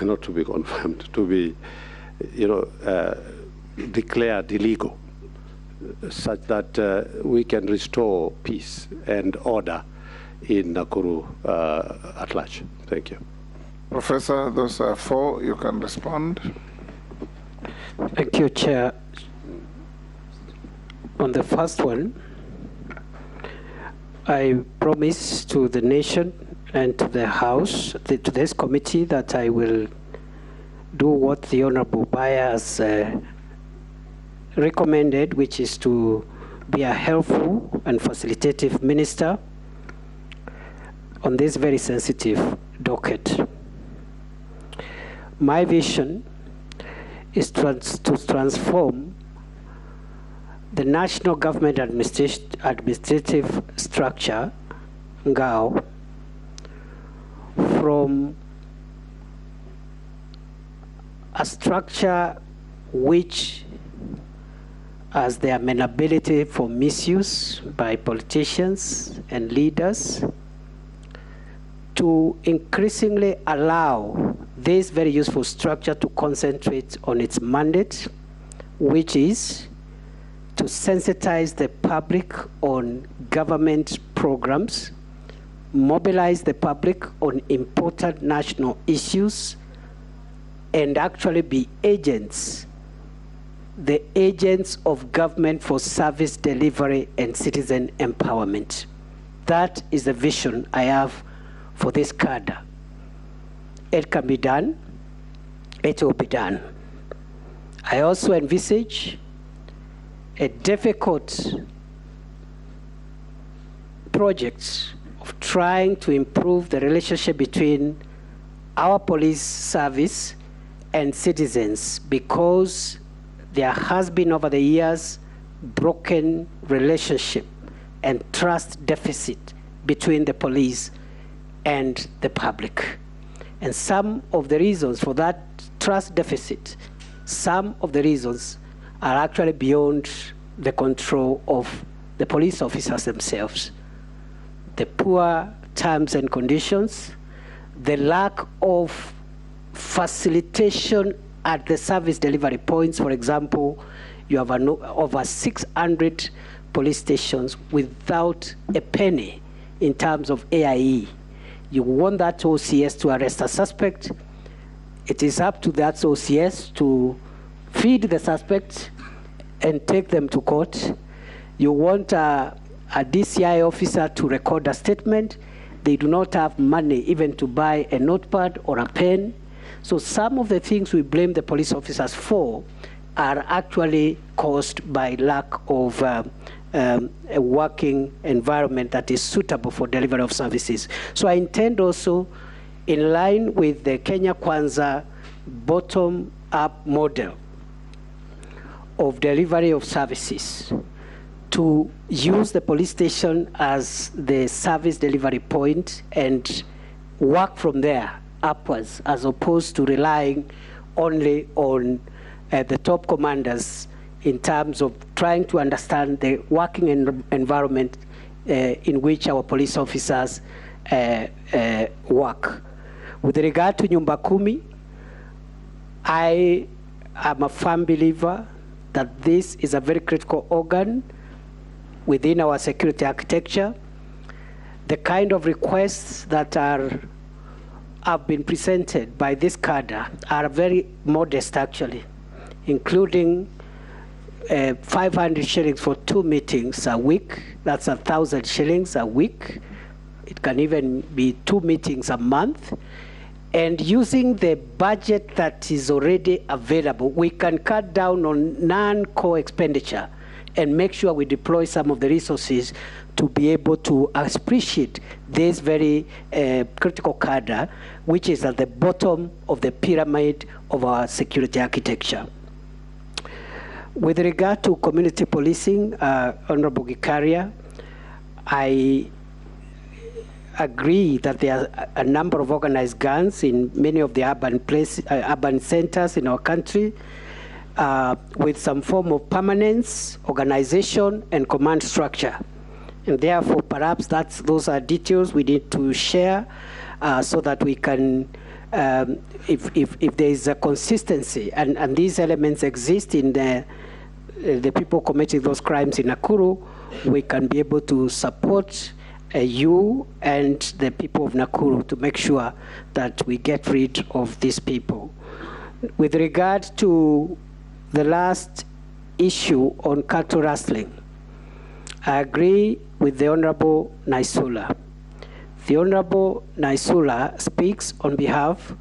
not to be confirmed, to be, you know, declared illegal, such that we can restore peace and order in Nakuru at large? Thank you. Professor, those are 4. You can respond. Thank you, Chair. On the first one, I promise to the nation and to the House, to this committee, that I will do what the Honorable Baya has recommended, which is to be a helpful and facilitative minister on this very sensitive docket. My vision is to transform the national government administrative structure, NGAO, from a structure which has the amenability for misuse by politicians and leaders to increasingly allow this very useful structure to concentrate on its mandate, which is to sensitize the public on government programs, mobilize the public on important national issues, and actually be agents, the agents of government for service delivery and citizen empowerment. That is the vision I have for this cadre. It can be done, it will be done. I also envisage a difficult project of trying to improve the relationship between our police service and citizens, because there has been over the years broken relationship and trust deficit between the police and the public. And some of the reasons for that trust deficit, some of the reasons are actually beyond the control of the police officers themselves. The poor terms and conditions, the lack of facilitation at the service delivery points. For example, you have over 600 police stations without a penny in terms of AIE. You want that OCS to arrest a suspect. It is up to that OCS to feed the suspect and take them to court. You want a DCI officer to record a statement. They do not have money even to buy a notepad or a pen. So some of the things we blame the police officers for are actually caused by lack of a working environment that is suitable for delivery of services. So I intend also, in line with the Kenya Kwanza bottom-up model of delivery of services, to use the police station as the service delivery point and work from there upwards, as opposed to relying only on the top commanders in terms of trying to understand the working environment in which our police officers work. With regard to Nyumba Kumi, I am a firm believer that this is a very critical organ within our security architecture. The kind of requests that have been presented by this cadre are very modest, actually, including 500 shillings for 2 meetings a week. That's 1,000 shillings a week. It can even be 2 meetings a month. And using the budget that is already available, we can cut down on non-core expenditure and make sure we deploy some of the resources to be able to appreciate this very critical cadre, which is at the bottom of the pyramid of our security architecture. With regard to community policing, Honorable Gikaria, I agree that there are a number of organized gangs in many of the urban centers in our country, with some form of permanence, organization, and command structure. And therefore, perhaps those are details we need to share so that we can, if there is a consistency, and these elements exist in the people committing those crimes in Nakuru, we can be able to support you and the people of Nakuru to make sure that we get rid of these people. With regard to the last issue on cattle rustling, I agree with the Honorable Naisula. The Honorable Naisula speaks on behalf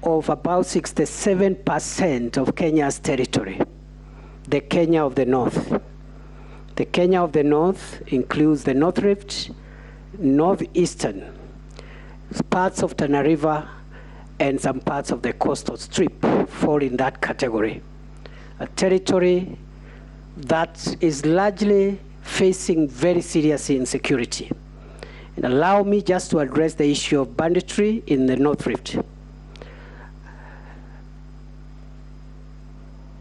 of about 67% of Kenya's territory, the Kenya of the North. The Kenya of the North includes the North Rift, Northeastern, parts of Tana River, and some parts of the coastal strip fall in that category. A territory that is largely facing very serious insecurity. And allow me just to address the issue of banditry in the North Rift.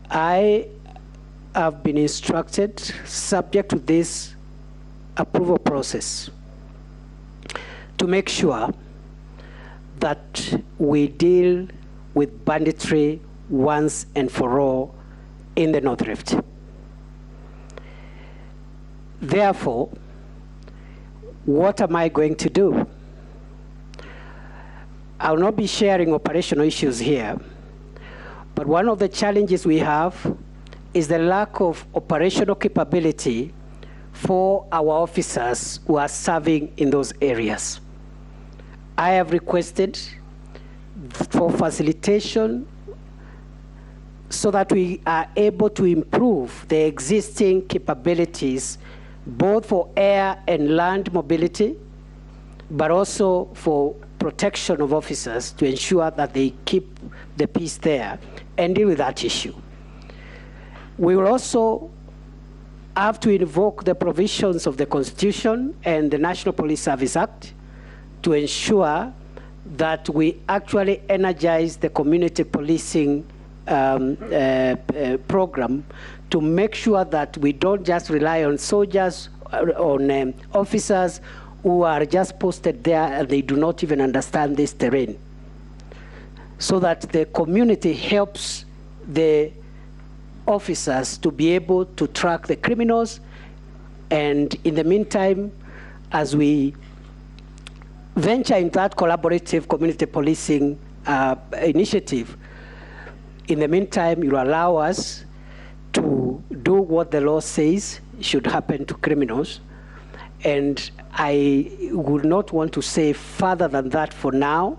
I have been instructed, subject to this approval process, to make sure that we deal with banditry once and for all in the North Rift. Therefore, what am I going to do? I'll not be sharing operational issues here, but one of the challenges we have is the lack of operational capability for our officers who are serving in those areas. I have requested for facilitation so that we are able to improve the existing capabilities both for air and land mobility, but also for protection of officers to ensure that they keep the peace there and deal with that issue. We will also have to invoke the provisions of the Constitution and the National Police Service Act to ensure that we actually energize the community policing program to make sure that we don't just rely on soldiers, on officers who are just posted there and they do not even understand this terrain. So that the community helps the officers to be able to track the criminals. And in the meantime, as we venture into that collaborative community policing initiative, in the meantime, you'll allow us to do what the law says should happen to criminals. And I would not want to say further than that for now,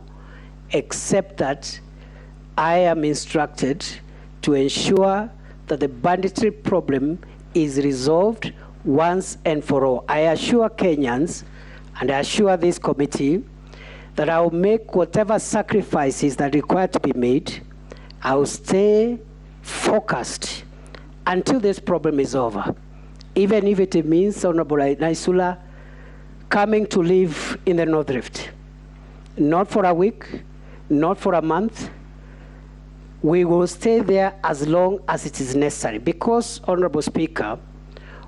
except that I am instructed to ensure that the banditry problem is resolved once and for all. I assure Kenyans, and I assure this committee, that I will make whatever sacrifices that are required to be made. I will stay focused until this problem is over. Even if it means, Honorable Naisula, coming to live in the North Rift. Not for a week, not for a month. We will stay there as long as it is necessary. Because, Honorable Speaker,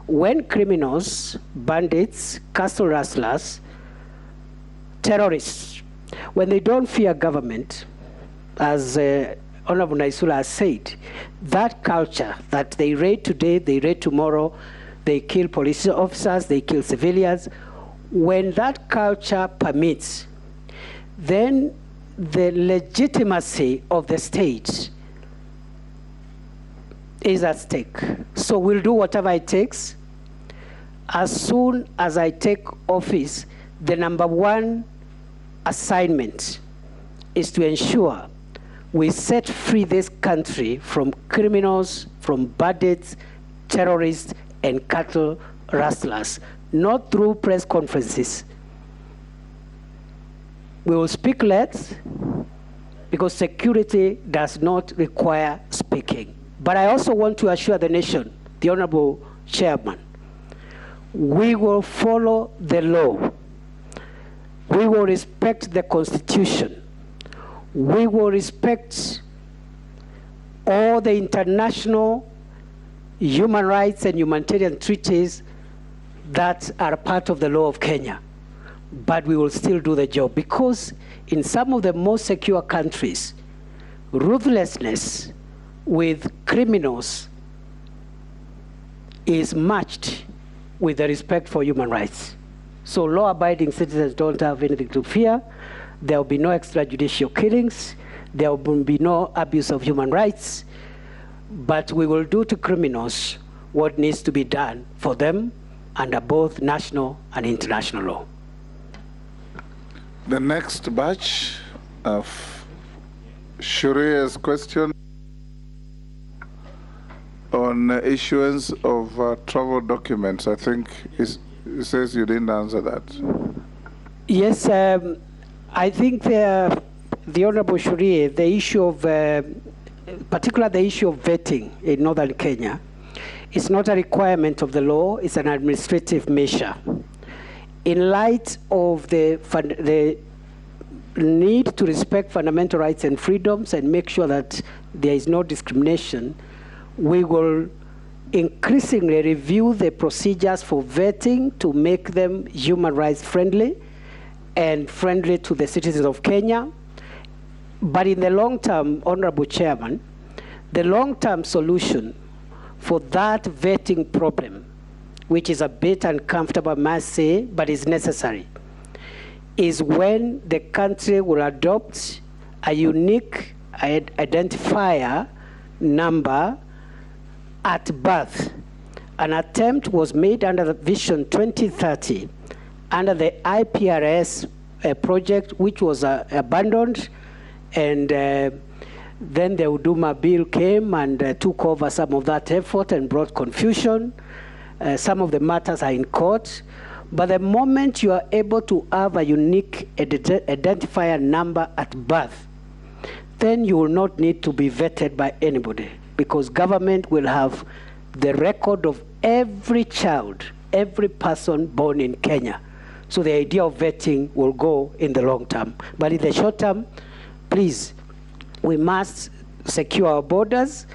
when criminals, bandits, cattle rustlers, terrorists, when they don't fear government, as Honorable Naisula has said, that culture that they raid today, they raid tomorrow, they kill police officers, they kill civilians, when that culture permits, then the legitimacy of the state is at stake. So we'll do whatever it takes. As soon as I take office, the number one assignment is to ensure we set free this country from criminals, from bandits, terrorists, and cattle rustlers, not through press conferences. We will speak less because security does not require speaking. But I also want to assure the nation, the Honorable Chairman, we will follow the law. We will respect the Constitution. We will respect all the international human rights and humanitarian treaties that are part of the law of Kenya. But we will still do the job, because in some of the most secure countries, ruthlessness with criminals is matched with the respect for human rights. So law-abiding citizens don't have anything to fear. There will be no extrajudicial killings. There will be no abuse of human rights. but we will do to criminals what needs to be done for them under both national and international law. The next batch of Shuria's question on issuance of travel documents. I think it says you didn't answer that. Yes, I think the Honorable Shurie, the issue of, particularly the issue of vetting in northern Kenya, is not a requirement of the law, it's an administrative measure. In light of the need to respect fundamental rights and freedoms and make sure that there is no discrimination, we will increasingly review the procedures for vetting to make them human rights friendly and friendly to the citizens of Kenya. But in the long term, Honorable Chairman, the long-term solution for that vetting problem, which is a bit uncomfortable, I must say, but is necessary, is when the country will adopt a unique identifier number at birth. An attempt was made under the Vision 2030, under the IPRS project, which was abandoned, and then the Huduma bill came and took over some of that effort and brought confusion. Some of the matters are in court. But the moment you are able to have a unique identifier number at birth, then you will not need to be vetted by anybody, because government will have the record of every child, every person born in Kenya. So the idea of vetting will go in the long term. But in the short term, please, we must secure our borders,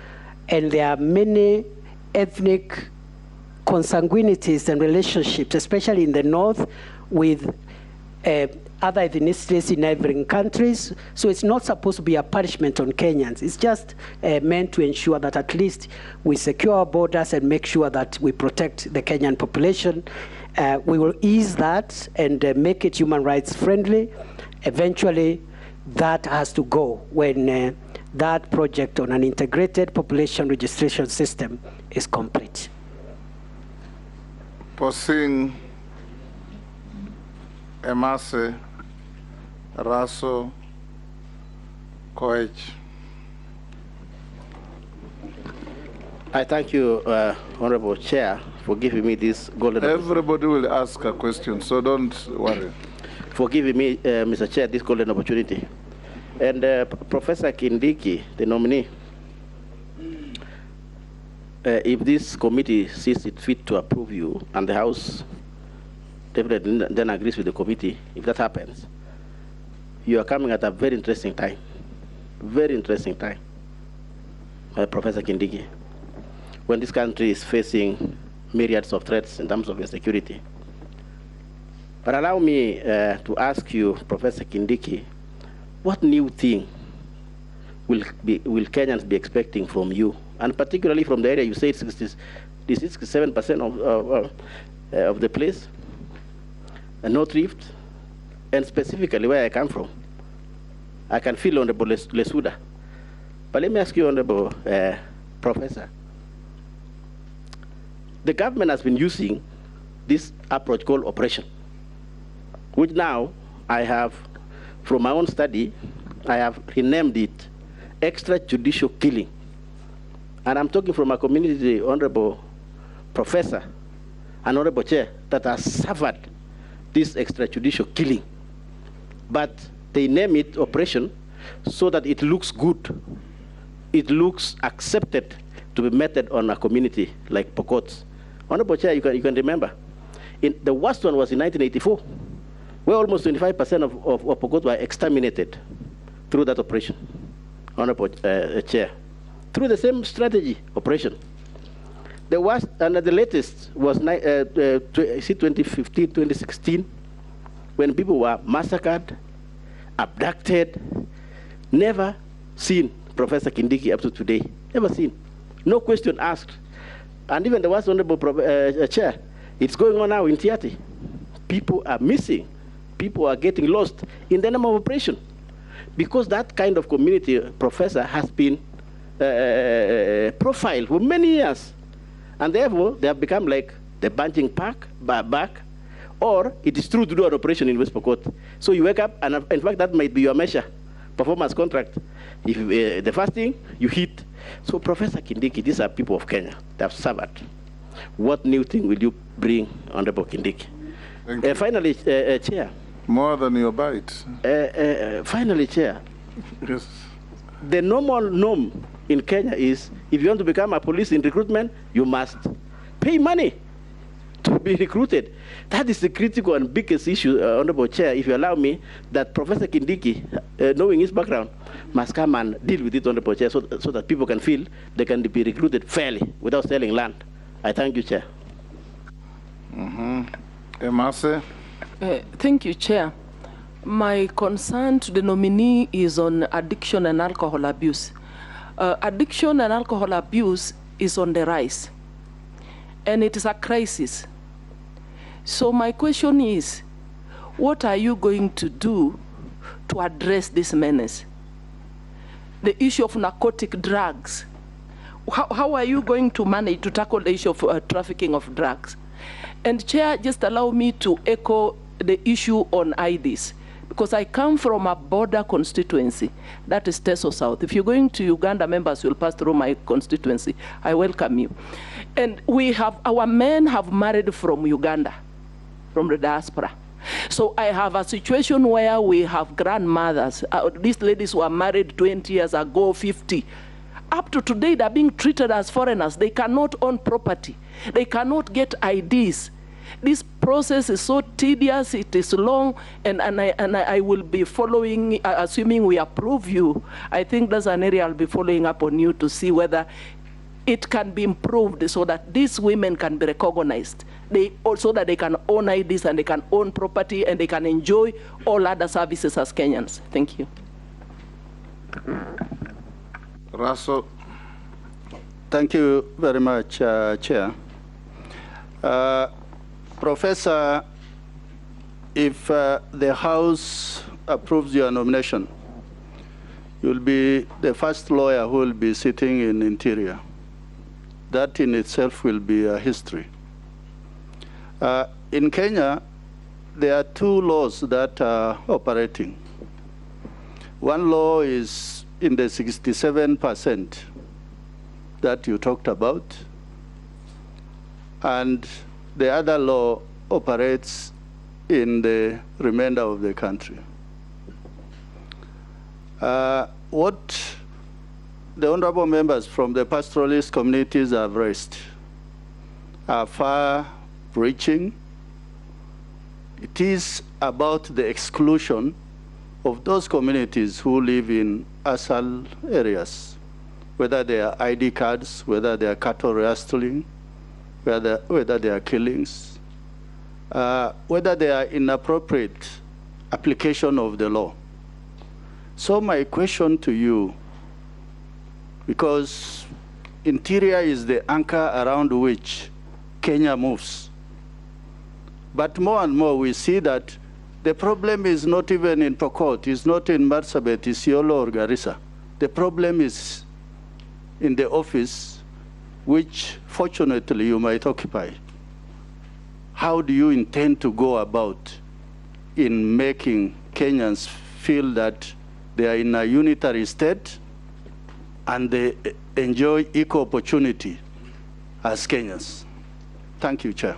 and there are many ethnic consanguinities and relationships, especially in the north, with other ethnicities in neighboring countries. So it's not supposed to be a punishment on Kenyans. It's just meant to ensure that at least we secure our borders and make sure that we protect the Kenyan population. We will ease that and make it human rights friendly. Eventually, that has to go when that project on an integrated population registration system is complete. Posing Emase Raso Koech. I thank you, Honorable Chair, for giving me this golden opportunity. Everybody will ask a question, so don't worry. For giving me, Mr. Chair, this golden opportunity. And Professor Kindiki, the nominee, if this committee sees it fit to approve you, and the House definitely then agrees with the committee, if that happens, you are coming at a very interesting time. Very interesting time, Professor Kindiki, when this country is facing myriads of threats in terms of insecurity. But allow me to ask you, Professor Kindiki, what new thing will Kenyans be expecting from you, and particularly from the area you say 67% of the place, and North Rift, and specifically where I come from? I can feel Honorable Lesuda. But let me ask you, Honorable Professor, the government has been using this approach called operation, which now I have, from my own study, I have renamed it extrajudicial killing. And I'm talking from a community, Honorable Professor and Honorable Chair, that has suffered this extrajudicial killing. But they name it operation so that it looks good. It looks accepted to be meted on a community like Pokot. Honorable Chair, you can remember. The worst one was in 1984, where almost 25% of Pokot were exterminated through that operation, Honorable Chair, through the same strategy operation. The worst, and the latest was 2015, 2016, when people were massacred, abducted, never seen, Professor Kindiki, up to today, never seen. No question asked. And even the worst, Honorable Chair, it's going on now in Tiati. People are missing. People are getting lost in the name of operation. Because that kind of community, Professor, has been profile for many years. And therefore, they have become like the bunching back, or it is true to do an operation in West Pokot. So you wake up, and in fact, that might be your measure, performance contract. If the first thing, you hit. So Professor Kindiki, these are people of Kenya. They have served. What new thing will you bring, Honorable Kindiki? Finally, Chair. More than your bite. Finally, Chair. Yes. The normal norm in Kenya is, if you want to become a police in recruitment, you must pay money to be recruited. That is the critical and biggest issue, Honorable Chair, if you allow me, that Professor Kindiki, knowing his background, must come and deal with it, Honorable Chair, so that people can feel they can be recruited fairly without selling land. I thank you, Chair. Emase? Thank you, Chair. My concern to the nominee is on addiction and alcohol abuse. Addiction and alcohol abuse is on the rise, and it is a crisis. So my question is, what are you going to do to address this menace? The issue of narcotic drugs. How are you going to manage to tackle the issue of trafficking of drugs? And Chair, just allow me to echo the issue on IDs, because I come from a border constituency, that is Teso South. If you're going to Uganda, members will pass through my constituency. I welcome you. And our men have married from Uganda, from the diaspora. So I have a situation where we have grandmothers. These ladies were married 20 years ago, 50. Up to today, they're being treated as foreigners. They cannot own property. They cannot get IDs. This process is so tedious, it is long, and I will be following, assuming we approve you, I think that's an area I'll be following up on you to see whether it can be improved so that these women can be recognized. So that they can own IDs and they can own property and they can enjoy all other services as Kenyans. Thank you. Russell. Thank you very much, Chair. Professor, if the House approves your nomination, you'll be the first lawyer who will be sitting in Interior. That in itself will be a history. In Kenya, there are two laws that are operating. One law is in the 67% that you talked about, and the other law operates in the remainder of the country. What the honorable members from the pastoralist communities have raised are far-reaching. It is about the exclusion of those communities who live in ASAL areas, whether they are ID cards, whether they are cattle rustling, whether they are killings, whether they are inappropriate application of the law. So my question to you, because Interior is the anchor around which Kenya moves, but more and more we see that the problem is not even in Pokot, it's not in Marsabit, Isiolo, or Garissa. The problem is in the office, which fortunately you might occupy. How do you intend to go about in making Kenyans feel that they are in a unitary state and they enjoy equal opportunity as Kenyans? Thank you, Chair.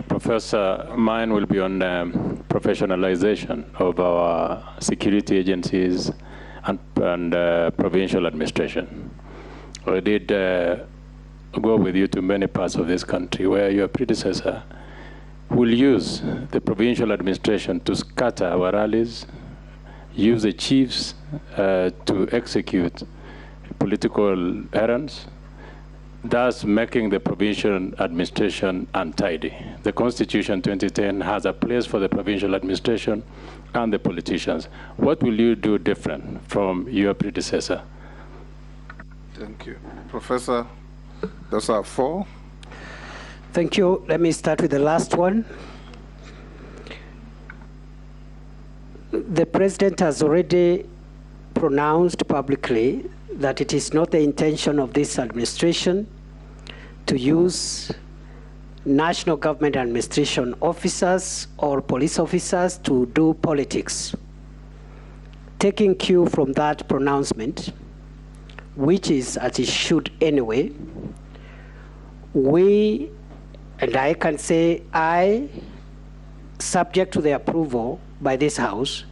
Professor, mine will be on professionalization of our security agencies and provincial administration. I did go with you to many parts of this country where your predecessor will use the provincial administration to scatter our rallies, use the chiefs to execute political errands, thus making the provincial administration untidy. The Constitution 2010 has a place for the provincial administration and the politicians. What will you do different from your predecessor? Thank you. Professor, those are 4. Thank you. Let me start with the last one. The President has already pronounced publicly that it is not the intention of this administration to use national government administration officers or police officers to do politics. Taking cue from that pronouncement, which is as it should anyway, we, and I can say I, subject to the approval by this House,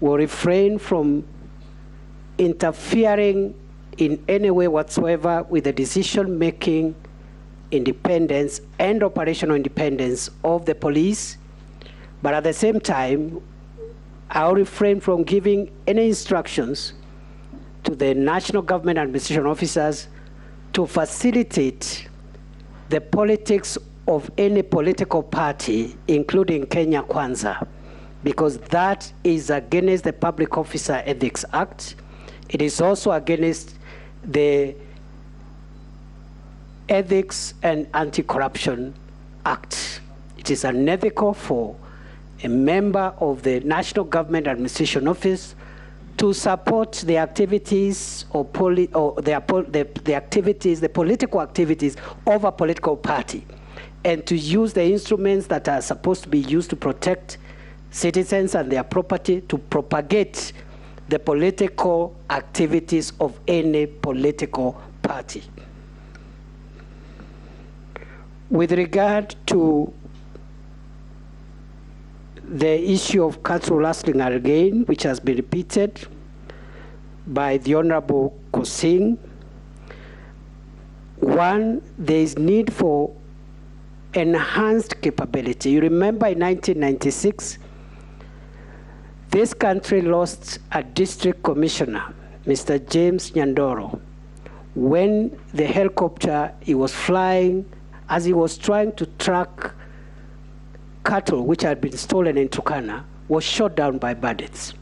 will refrain from interfering in any way whatsoever with the decision-making independence and operational independence of the police, but at the same time, I'll refrain from giving any instructions to the national government administration officers to facilitate the politics of any political party, including Kenya Kwanza, because that is against the Public Officer Ethics Act. It is also against the Ethics and Anti-Corruption Act. It is unethical for a member of the National Government Administration Office to support the activities or the political activities of a political party, and to use the instruments that are supposed to be used to protect citizens and their property to propagate the political activities of any political party. With regard to the issue of cultural lasting again, which has been repeated by the Honorable Kosing, one, there is need for enhanced capability. You remember in 1996, this country lost a district commissioner, Mr. James Nyandoro, when the helicopter he was flying, as he was trying to track cattle which had been stolen in Turkana, was shot down by bandits.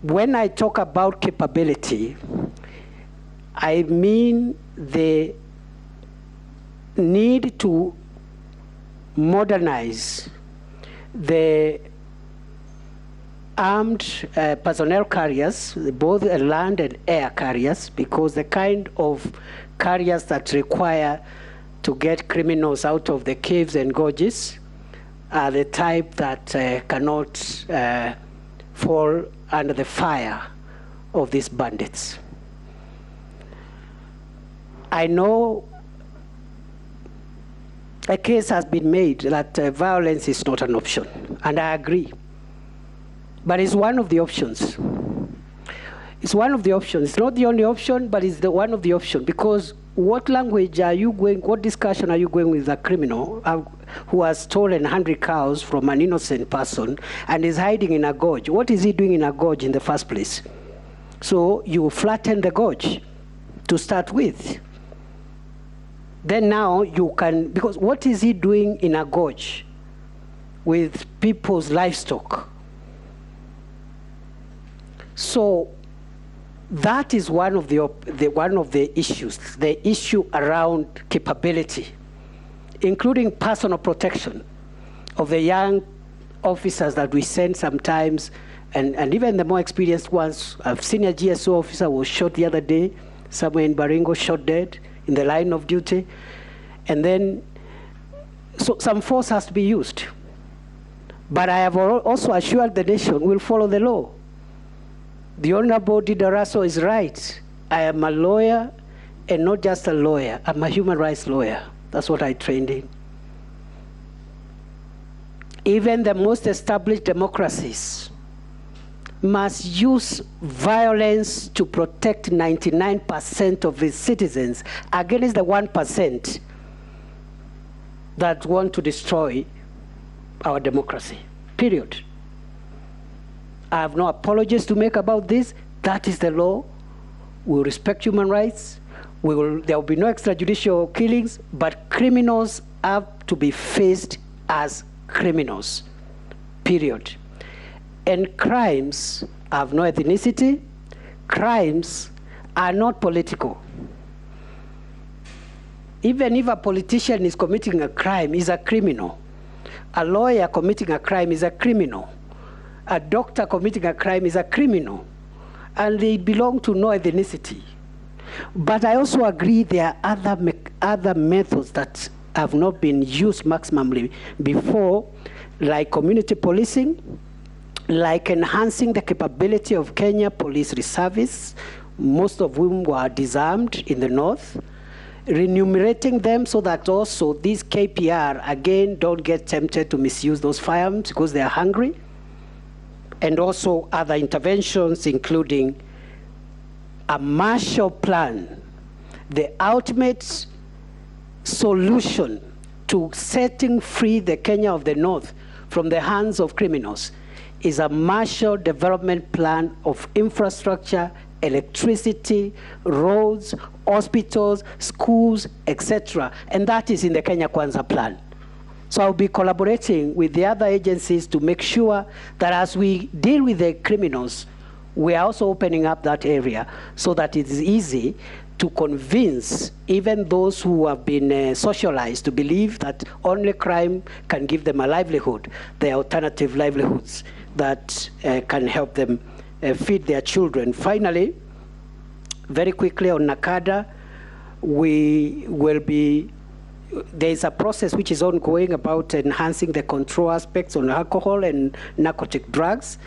When I talk about capability, I mean the need to modernize the armed personnel carriers, both land and air carriers, because the kind of carriers that require to get criminals out of the caves and gorges are the type that cannot fall under the fire of these bandits. I know a case has been made that violence is not an option, and I agree. But it's one of the options. It's one of the options. It's not the only option, but it's one of the options, because what language are you going, what discussion are you going with a criminal who has stolen 100 cows from an innocent person and is hiding in a gorge? What is he doing in a gorge in the first place? So you flatten the gorge to start with. Then now you can, because what is he doing in a gorge with people's livestock? So that is one of the issues, the issue around capability, including personal protection of the young officers that we send sometimes, and even the more experienced ones. I've seen a GSO officer was shot the other day, somewhere in Baringo, shot dead in the line of duty. And then, so some force has to be used. But I have also assured the nation we'll follow the law. The Honorable Didaraso is right. I am a lawyer, and not just a lawyer. I'm a human rights lawyer. That's what I trained in. Even the most established democracies must use violence to protect 99% of its citizens against the 1% that want to destroy our democracy, period. I have no apologies to make about this. That is the law. We will respect human rights. There will be no extrajudicial killings, but criminals have to be faced as criminals, period. And crimes have no ethnicity. Crimes are not political. Even if a politician is committing a crime, he's a criminal. A lawyer committing a crime is a criminal. a doctor committing a crime is a criminal, and they belong to no ethnicity. But I also agree there are other methods that have not been used maximally before, like community policing, like enhancing the capability of Kenya Police Reservice, most of whom were disarmed in the north, remunerating them so that also these KPR, again, don't get tempted to misuse those firearms because they are hungry, and also other interventions, including a Marshall Plan. The ultimate solution to setting free the Kenya of the North from the hands of criminals is a Marshall Development Plan of infrastructure, electricity, roads, hospitals, schools, etc. And that is in the Kenya Kwanza plan. So I'll be collaborating with the other agencies to make sure that as we deal with the criminals, we are also opening up that area so that it is easy to convince even those who have been socialized to believe that only crime can give them a livelihood. There are alternative livelihoods that can help them feed their children. Finally, very quickly on NACADA, there's a process which is ongoing about enhancing the control aspects on alcohol and narcotic drugs.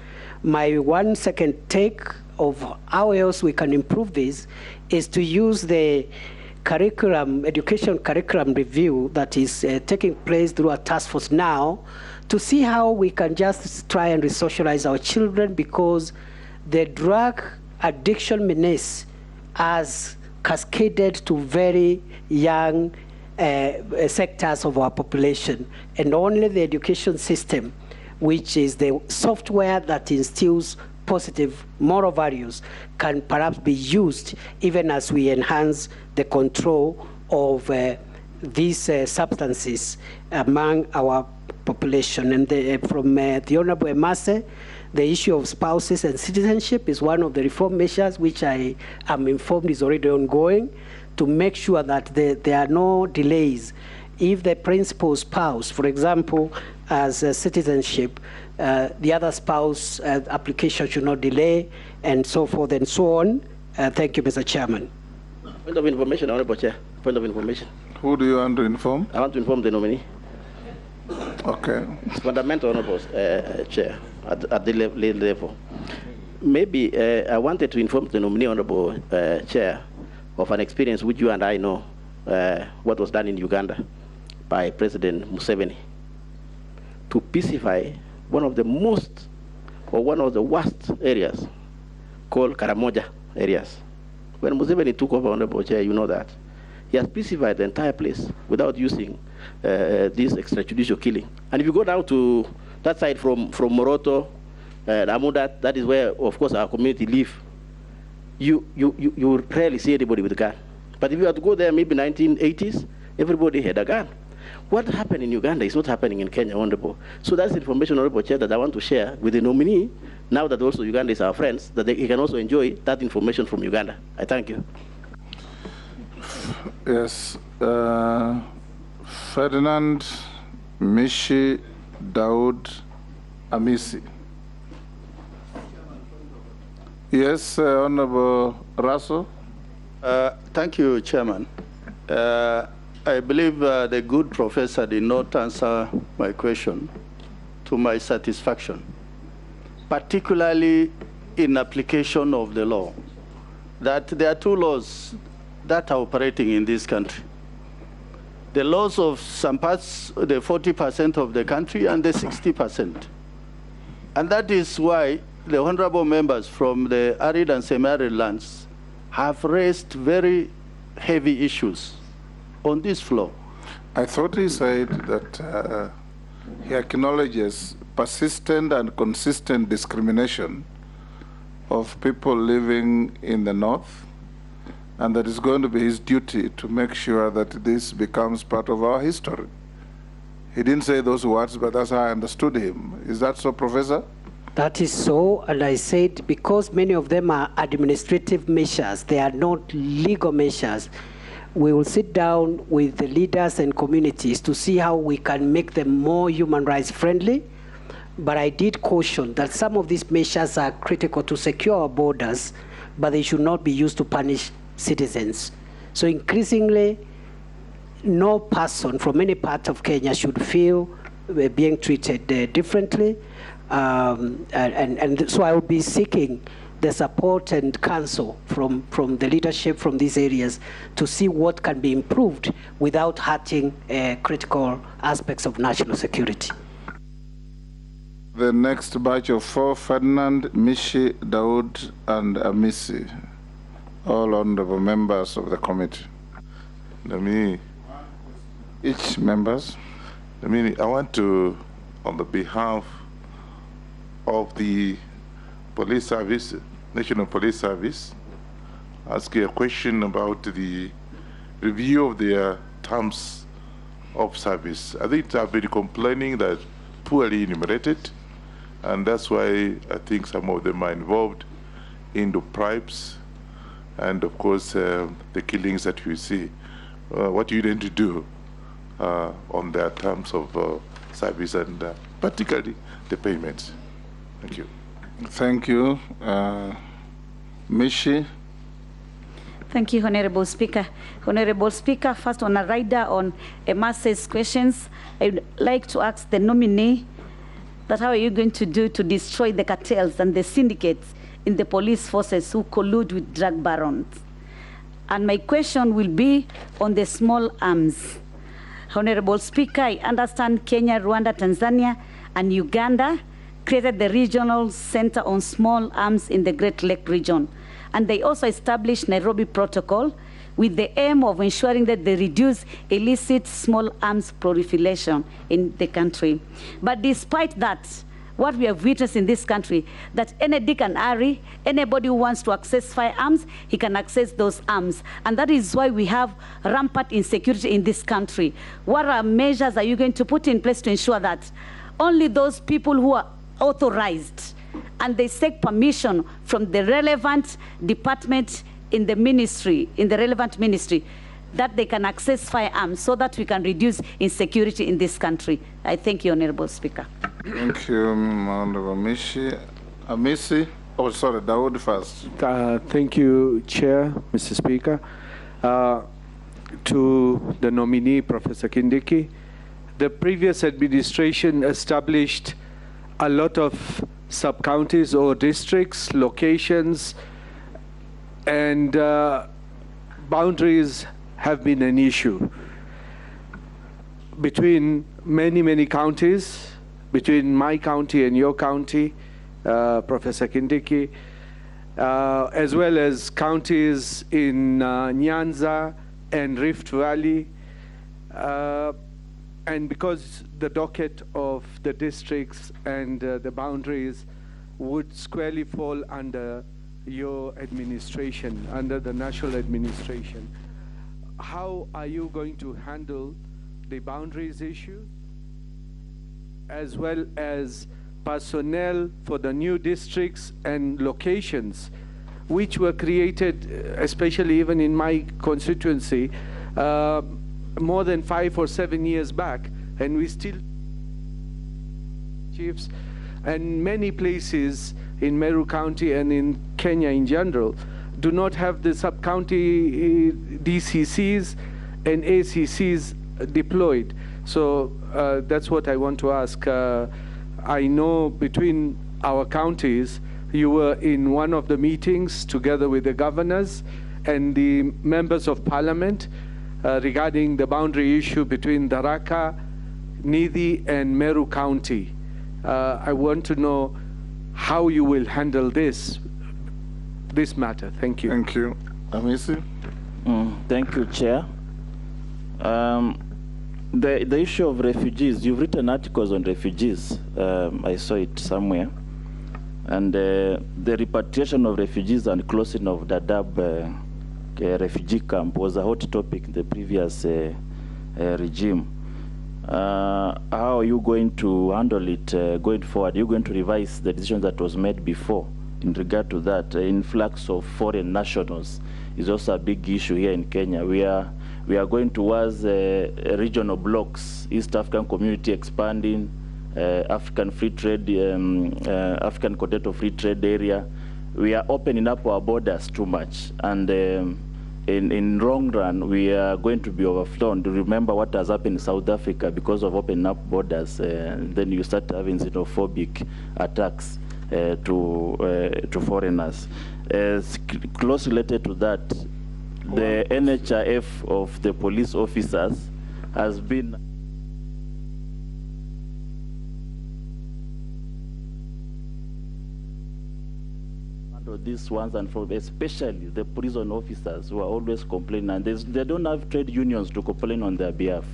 My 1 second take of how else we can improve this is to use the education curriculum review that is taking place through a task force now to see how we can just try and resocialize our children, because the drug addiction menace has cascaded to very young sectors of our population, and only the education system, which is the software that instills positive moral values, can perhaps be used even as we enhance the control of these substances among our population. And from the Honorable Emase, the issue of spouses and citizenship is one of the reform measures which I am informed is already ongoing, to make sure that there are no delays. If the principal spouse, for example, has citizenship, the other spouse application should not delay, and so forth and so on. Thank you, Mr. Chairman. Point of information, Honorable Chair. Point of information. Who do you want to inform? I want to inform the nominee. Okay. It's fundamental, Honorable Chair, at the level. Maybe I wanted to inform the nominee, Honorable Chair, of an experience which you and I know, what was done in Uganda by President Museveni to pacify one of the worst areas called Karamoja areas. When Museveni took over, Honorable Chair, you know that. He has pacified the entire place without using this extrajudicial killing. And if you go down to that side from Moroto, Amudat, that is where, of course, our community live, you rarely see anybody with a gun. But if you had to go there, maybe 1980s, everybody had a gun. What happened in Uganda is not happening in Kenya, Honorable. So that's information, Honorable Chair, that I want to share with the nominee, now that also Uganda is our friends, that he can also enjoy that information from Uganda. I thank you. Yes. Ferdinand Mishi Daud Amisi. Yes, Honorable Russell. Thank you, Chairman. I believe the good professor did not answer my question to my satisfaction, particularly in application of the law, that there are two laws that are operating in this country. The laws of some parts, the 40% of the country, and the 60%. And that is why the honorable members from the arid and semi-arid lands have raised very heavy issues on this floor. I thought he said that he acknowledges persistent and consistent discrimination of people living in the north, and that it's going to be his duty to make sure that this becomes part of our history. He didn't say those words, but that's how I understood him. Is that so, Professor? That is so, and I said because many of them are administrative measures, they are not legal measures, we will sit down with the leaders and communities to see how we can make them more human rights friendly, but I did caution that some of these measures are critical to secure our borders, but they should not be used to punish citizens. So increasingly, no person from any part of Kenya should feel being treated differently. And so I will be seeking the support and counsel from the leadership from these areas to see what can be improved without hurting critical aspects of national security. The next batch of 4, Ferdinand, Mishi, Daud, and Amisi, all honorable members of the committee. Each members. I want to, on the behalf of the police service, National Police Service, ask you a question about the review of their terms of service. I think I've been complaining that poorly enumerated, and that's why I think some of them are involved in the bribes and, of course, the killings that we see. What do you intend to do on their terms of service and particularly the payments? Thank you. Thank you. Mishi. Thank you, Honorable Speaker. Honorable Speaker, first on a rider on Emase's questions, I would like to ask the nominee that how are you going to do to destroy the cartels and the syndicates in the police forces who collude with drug barons? And my question will be on the small arms. Honorable Speaker, I understand Kenya, Rwanda, Tanzania, and Uganda created the Regional Center on Small Arms in the Great Lake region. And they also established Nairobi Protocol with the aim of ensuring that they reduce illicit small arms proliferation in the country. But despite that, what we have witnessed in this country, that any Dick and Harry, anybody who wants to access firearms, he can access those arms. And that is why we have rampant insecurity in this country. What measures are you going to put in place to ensure that only those people who are authorized and they seek permission from the relevant department in the ministry, in the relevant ministry, that they can access firearms so that we can reduce insecurity in this country? I thank you, Honorable Speaker. Thank you, Honorable Mishi. Amisi, oh sorry, Dawood first. Thank you, Chair, Mr. Speaker. To the nominee, Professor Kindiki, the previous administration established a lot of sub-counties or districts, locations, and boundaries have been an issue between many counties, between my county and your county, Professor Kindiki, as well as counties in Nyanza and Rift Valley. And because the docket of the districts and the boundaries would squarely fall under your administration, under the national administration, how are you going to handle the boundaries issue, as well as personnel for the new districts and locations, which were created, especially even in my constituency, more than 5 or 7 years back, and we still chiefs, and many places in Meru County and in Kenya in general do not have the sub-county DCCs and ACCs deployed. So that's what I want to ask. I know between our counties, you were in one of the meetings together with the governors and the members of parliament regarding the boundary issue between Tharaka, Nithi, and Meru County. I want to know how you will handle this matter. Thank you. Thank you. Amisi? Thank you, Chair. The issue of refugees, you've written articles on refugees. I saw it somewhere. And the repatriation of refugees and closing of Dadaab refugee camp was a hot topic in the previous regime. How are you going to handle it going forward? Are you going to revise the decision that was made before in regard to that? Influx of foreign nationals is also a big issue here in Kenya. We are going towards regional blocks, East African community expanding, African Free Trade, African Continental Free Trade Area. We are opening up our borders too much, and in long run, we are going to be overflown. Remember what has happened in South Africa because of opening up borders. Then you start having xenophobic attacks to foreigners. Close related to that, the NHIF of the police officers has been these ones, and from especially the prison officers who are always complaining, and they don't have trade unions to complain on their behalf.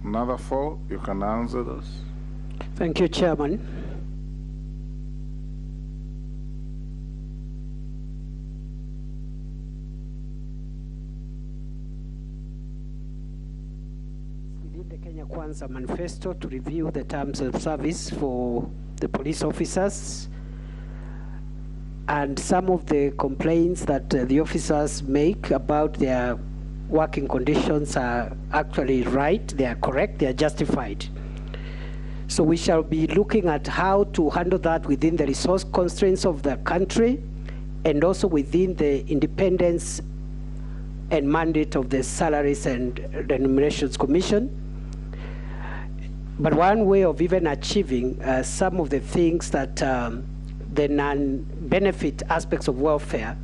Another 4, you can answer those. Thank you, Chairman. Within the Kenya Kwanza manifesto to review the terms of service for the police officers, and some of the complaints that the officers make about their working conditions are actually right, they are correct, they are justified. So we shall be looking at how to handle that within the resource constraints of the country, and also within the independence and mandate of the Salaries and Remunerations Commission. But one way of even achieving some of the things that the non-benefit aspects of welfare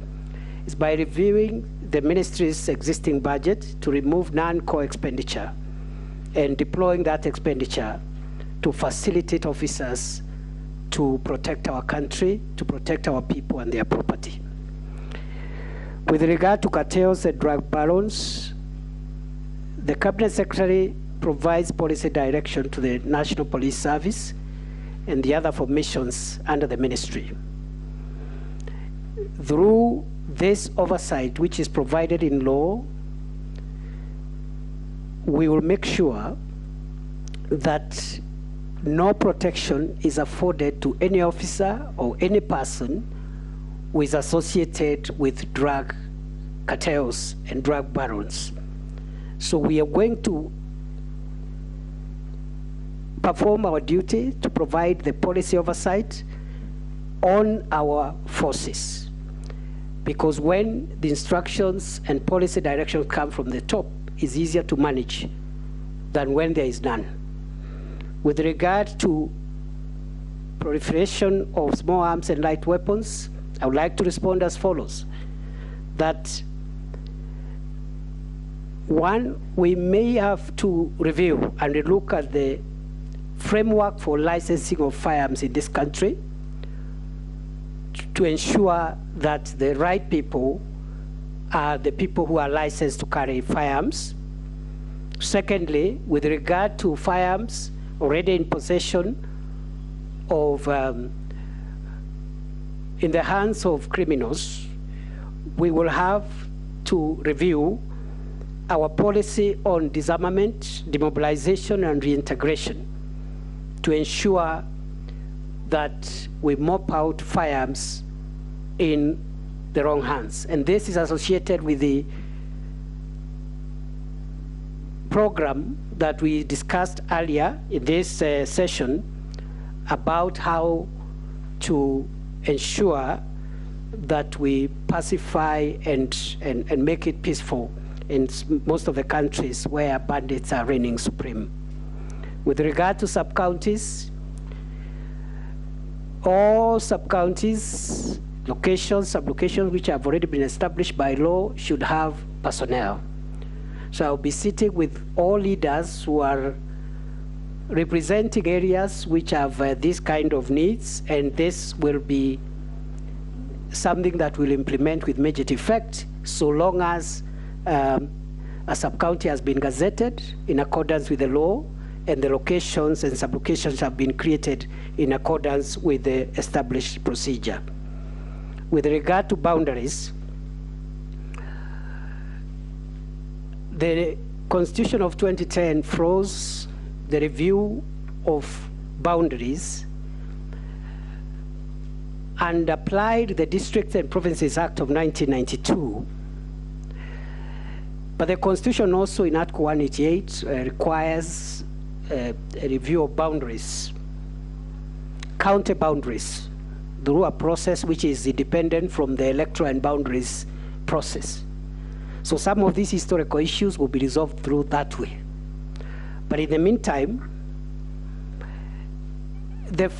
is by reviewing the ministry's existing budget to remove non-core expenditure and deploying that expenditure to facilitate officers to protect our country, to protect our people and their property. With regard to cartels and drug barons, the Cabinet Secretary provides policy direction to the National Police Service and the other formations under the ministry. Through this oversight, which is provided in law, we will make sure that no protection is afforded to any officer or any person who is associated with drug cartels and drug barons. So we are going to perform our duty to provide the policy oversight on our forces. Because when the instructions and policy direction come from the top, it's easier to manage than when there is none. With regard to proliferation of small arms and light weapons, I would like to respond as follows. That one, we may have to review and look at the framework for licensing of firearms in this country to ensure that the right people are the people who are licensed to carry firearms. Secondly, with regard to firearms already in possession of, in the hands of criminals, we will have to review our policy on disarmament, demobilization, and reintegration to ensure that we mop out firearms in the wrong hands. And this is associated with the program that we discussed earlier in this session about how to ensure that we pacify and make it peaceful in most of the countries where bandits are reigning supreme. With regard to sub-counties, all sub-counties, locations, sub-locations which have already been established by law should have personnel. So I'll be sitting with all leaders who are representing areas which have this kind of needs, and this will be something that we'll implement with immediate effect so long as a sub-county has been gazetted in accordance with the law and the locations and sub-locations have been created in accordance with the established procedure. With regard to boundaries, the Constitution of 2010 froze the review of boundaries and applied the Districts and Provinces Act of 1992 But the Constitution also in Article 188 requires a review of boundaries, county boundaries, through a process which is independent from the electoral and boundaries process. So some of these historical issues will be resolved through that way. But in the meantime, the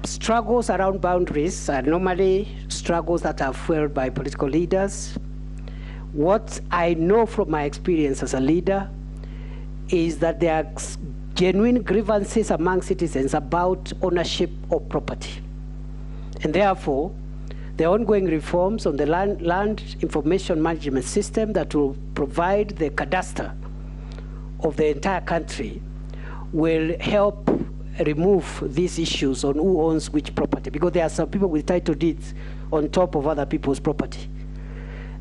struggles around boundaries are normally struggles that are fueled by political leaders. What I know from my experience as a leader is that there are genuine grievances among citizens about ownership of property. And therefore, the ongoing reforms on the land information management system that will provide the cadastre of the entire country will help remove these issues on who owns which property, because there are some people with title deeds on top of other people's property.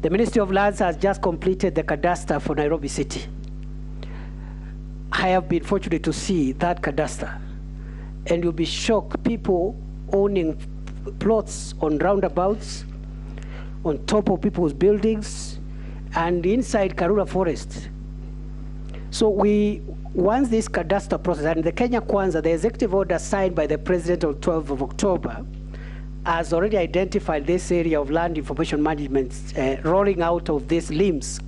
The Ministry of Lands has just completed the cadastre for Nairobi City. I have been fortunate to see that cadastre, and you'll be shocked, people owning plots on roundabouts, on top of people's buildings, and inside Karura Forest. So once this cadastre process, and the Kenya Kwanza, the executive order signed by the President on 12th of October, has already identified this area of land information management, rolling out of these limbs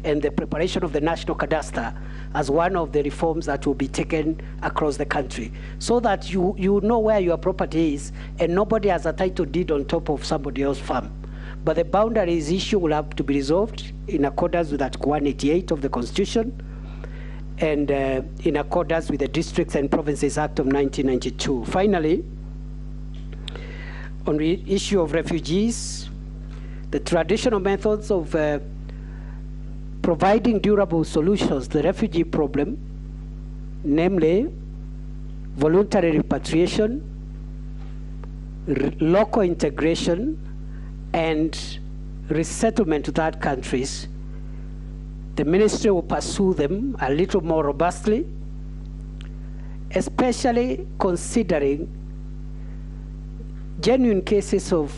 and the preparation of the national cadastre as one of the reforms that will be taken across the country, so that you know where your property is and nobody has a title deed on top of somebody else's farm. But the boundaries issue will have to be resolved in accordance with Article 188 of the Constitution and in accordance with the Districts and Provinces Act of 1992. Finally, on the issue of refugees, the traditional methods of providing durable solutions to the refugee problem, namely voluntary repatriation, local integration, and resettlement to third countries, the ministry will pursue them a little more robustly, especially considering genuine cases of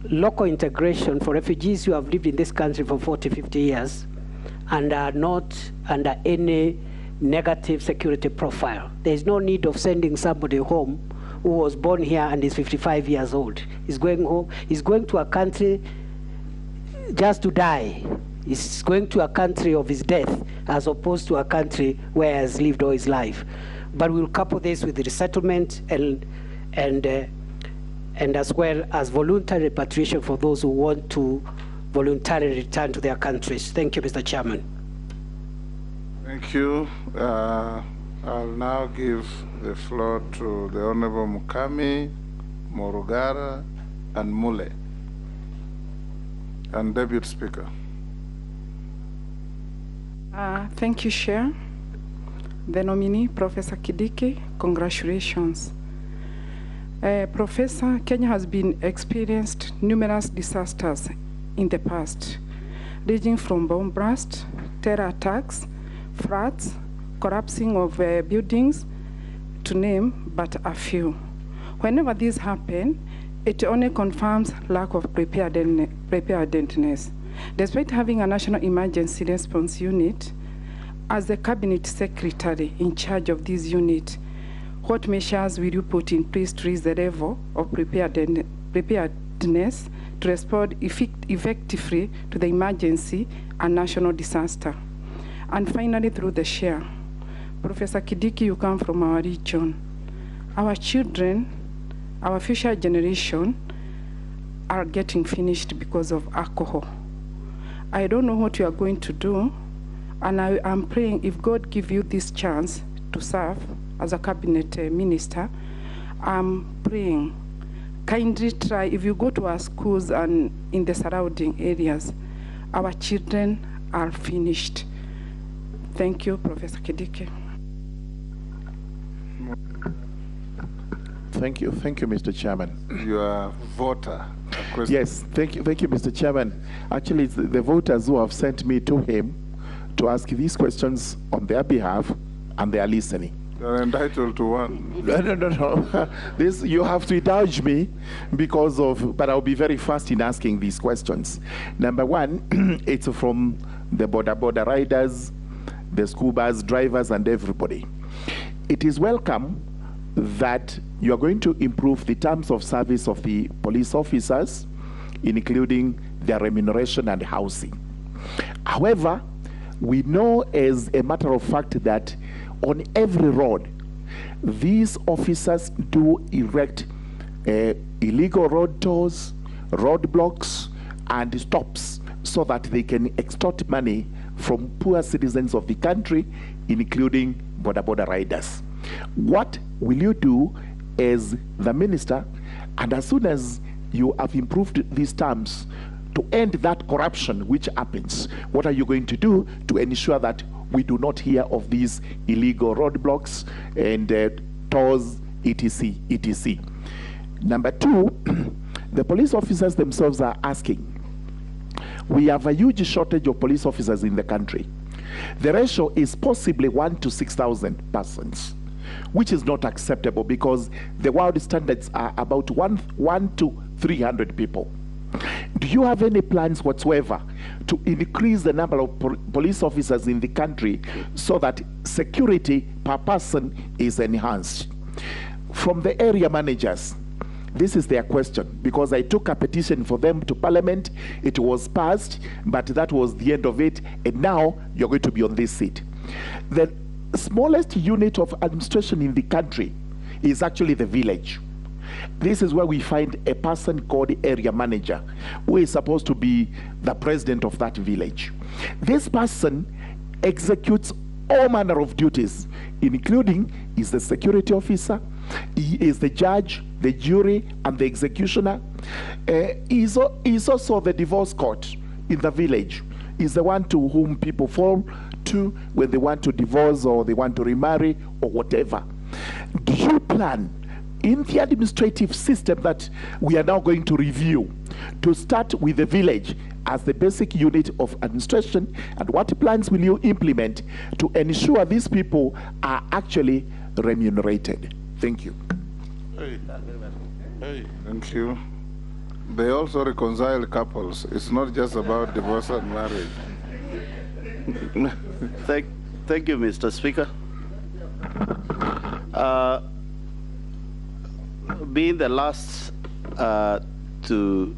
local integration for refugees who have lived in this country for 40, 50 years and are not under any negative security profile. There's no need of sending somebody home who was born here and is 55 years old. He's going home, he's going to a country just to die. He's going to a country of his death as opposed to a country where he has lived all his life. But we'll couple this with the resettlement and as well as voluntary repatriation for those who want to voluntarily return to their countries. Thank you, Mr. Chairman. Thank you. I'll now give the floor to the Honorable Mukami, Morugara, and Mule, and Deputy Speaker. Thank you, Chair. The nominee, Professor Kindiki, congratulations. Professor, Kenya has been experienced numerous disasters in the past, ranging from bomb blast, terror attacks, floods, collapsing of buildings, to name but a few. Whenever these happen, it only confirms lack of preparedness. Despite having a national emergency response unit, as the cabinet secretary in charge of this unit, what measures will you put in place to raise the level of preparedness to respond effectively to the emergency and national disaster? And finally, through the chair, Professor Kindiki, you come from our region. Our children, our future generation, are getting finished because of alcohol. I don't know what you are going to do, and I am praying if God give you this chance to serve as a cabinet minister, I'm praying, kindly try, if you go to our schools and in the surrounding areas, our children are finished. Thank you, Professor Kindiki. Thank you, Mr. Chairman. Your voter. Yes, thank you, Mr. Chairman. Actually, it's the voters who have sent me to him to ask these questions on their behalf, and they are listening. You're entitled to one. No. This, you have to indulge me because of, but I'll be very fast in asking these questions. Number one, it's from the border riders, the school bus drivers, and everybody. It is welcome that you are going to improve the terms of service of the police officers, including their remuneration and housing. However, we know as a matter of fact that on every road, these officers do erect illegal road tolls, roadblocks, and stops so that they can extort money from poor citizens of the country, including border riders. What will you do as the minister, and as soon as you have improved these terms, to end that corruption which happens? What are you going to do to ensure that we do not hear of these illegal roadblocks and tolls, etc., etc.? Number two, the police officers themselves are asking. We have a huge shortage of police officers in the country. The ratio is possibly 1 to 6,000 persons, which is not acceptable because the world standards are about 1 to 300 people. Do you have any plans whatsoever to increase the number of police officers in the country so that security per person is enhanced? From the area managers, this is their question, because I took a petition for them to Parliament. It was passed, but that was the end of it, and now you're going to be on this seat. The smallest unit of administration in the country is actually the village. This is where we find a person called area manager, who is supposed to be the president of that village. This person executes all manner of duties, including is the security officer, he is the judge, the jury, and the executioner. He's also the divorce court in the village. He's the one to whom people fall to when they want to divorce or they want to remarry or whatever. Do you plan in the administrative system that we are now going to review to start with the village as the basic unit of administration, and what plans will you implement to ensure these people are actually remunerated? Thank you. Hey, thank you. They also reconcile couples. It's not just about divorce and marriage. Thank you, Mr. Speaker. Being the last to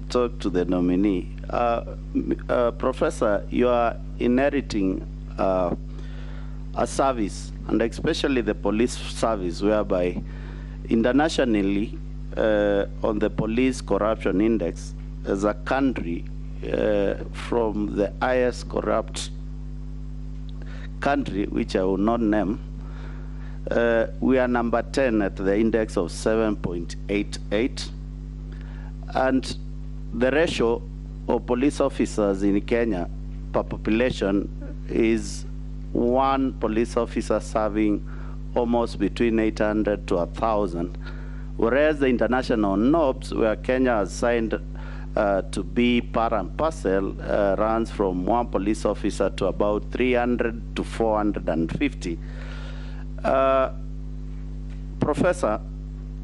talk to the nominee, Professor, you are inheriting a service, and especially the police service, whereby internationally on the police corruption index, as a country from the highest corrupt country, which I will not name, we are number 10 at the index of 7.88, and the ratio of police officers in Kenya per population is 1 police officer serving almost between 800 to 1,000, whereas the international norms, where Kenya has signed to be part and parcel, runs from 1 police officer to about 300 to 450. Professor,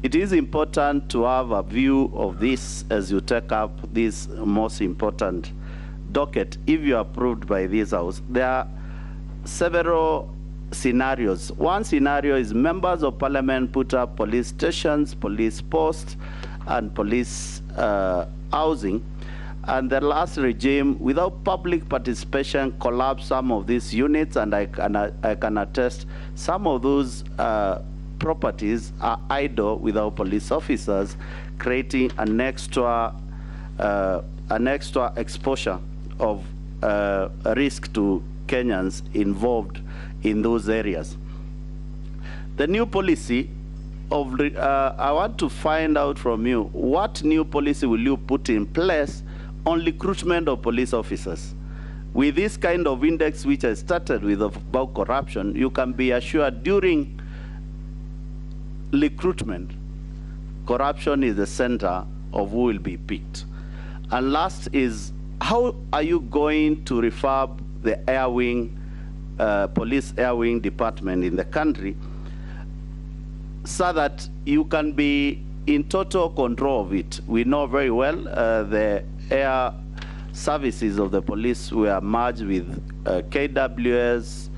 it is important to have a view of this as you take up this most important docket. If you are approved by this House, there are several scenarios. One scenario is members of parliament put up police stations, police posts, and police housing. And the last regime, without public participation, collapsed some of these units, and I can attest some of those properties are idle without police officers, creating an extra exposure of risk to Kenyans involved in those areas. The new policy of, I want to find out from you, what new policy will you put in place on recruitment of police officers? With this kind of index which I started with about corruption, you can be assured during recruitment, corruption is the center of who will be picked. And last is, how are you going to refurb the air wing, police air wing department in the country, so that you can be in total control of it? We know very well the air services of the police were merged with KWS,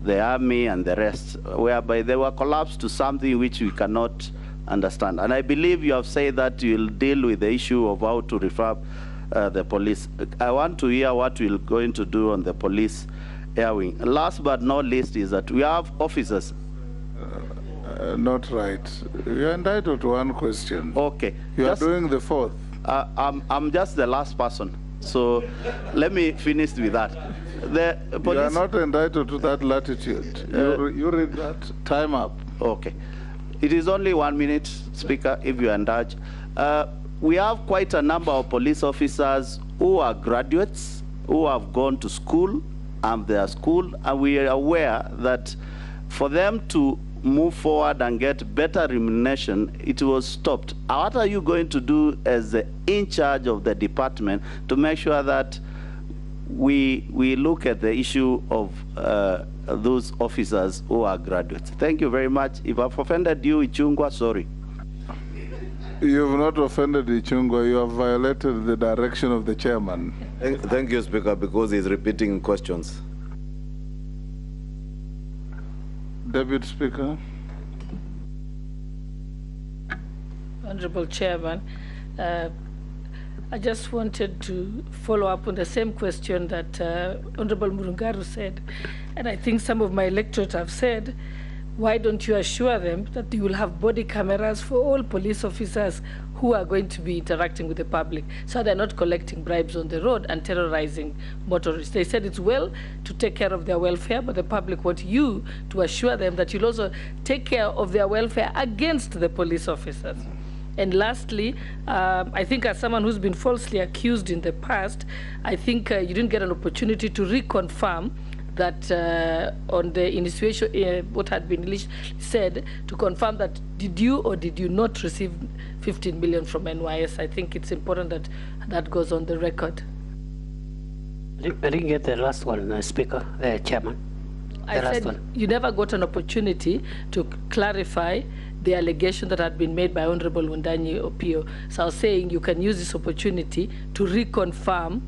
the army, and the rest, whereby they were collapsed to something which we cannot understand. And I believe you have said that you'll deal with the issue of how to refurb the police. I want to hear what we're going to do on the police air wing. Last but not least is that we have officers. Not right. You're entitled to one question. Okay. You are doing the fourth. I'm just the last person. So let me finish with that. The police, you are not entitled to that latitude. You read that. Time up. Okay. It is only 1 minute, Speaker, if you indulge. We have quite a number of police officers who are graduates, who have gone to school, and their school, and we are aware that for them to move forward and get better remuneration, it was stopped. What are you going to do as the in charge of the department to make sure that we look at the issue of those officers who are graduates? Thank you very much. If I've offended you, Ichungwa, sorry. You have not offended Ichungwa. You have violated the direction of the chairman. Thank you, Speaker, because he's repeating questions. Deputy Speaker. Honorable Chairman, I just wanted to follow up on the same question that Honorable Murungaru said, and I think some of my electorate have said, why don't you assure them that you will have body cameras for all police officers who are going to be interacting with the public, so they're not collecting bribes on the road and terrorizing motorists? They said it's well to take care of their welfare, but the public want you to assure them that you'll also take care of their welfare against the police officers. And lastly, I think as someone who's been falsely accused in the past, I think you didn't get an opportunity to reconfirm that on the initiation, what had been said, to confirm that did you or did you not receive 15 million from NYS. I think it's important that that goes on the record. I didn't get the last one, Speaker, Chairman. I said you never got an opportunity to clarify the allegation that had been made by Honorable Wundanyi Opio. So I was saying you can use this opportunity to reconfirm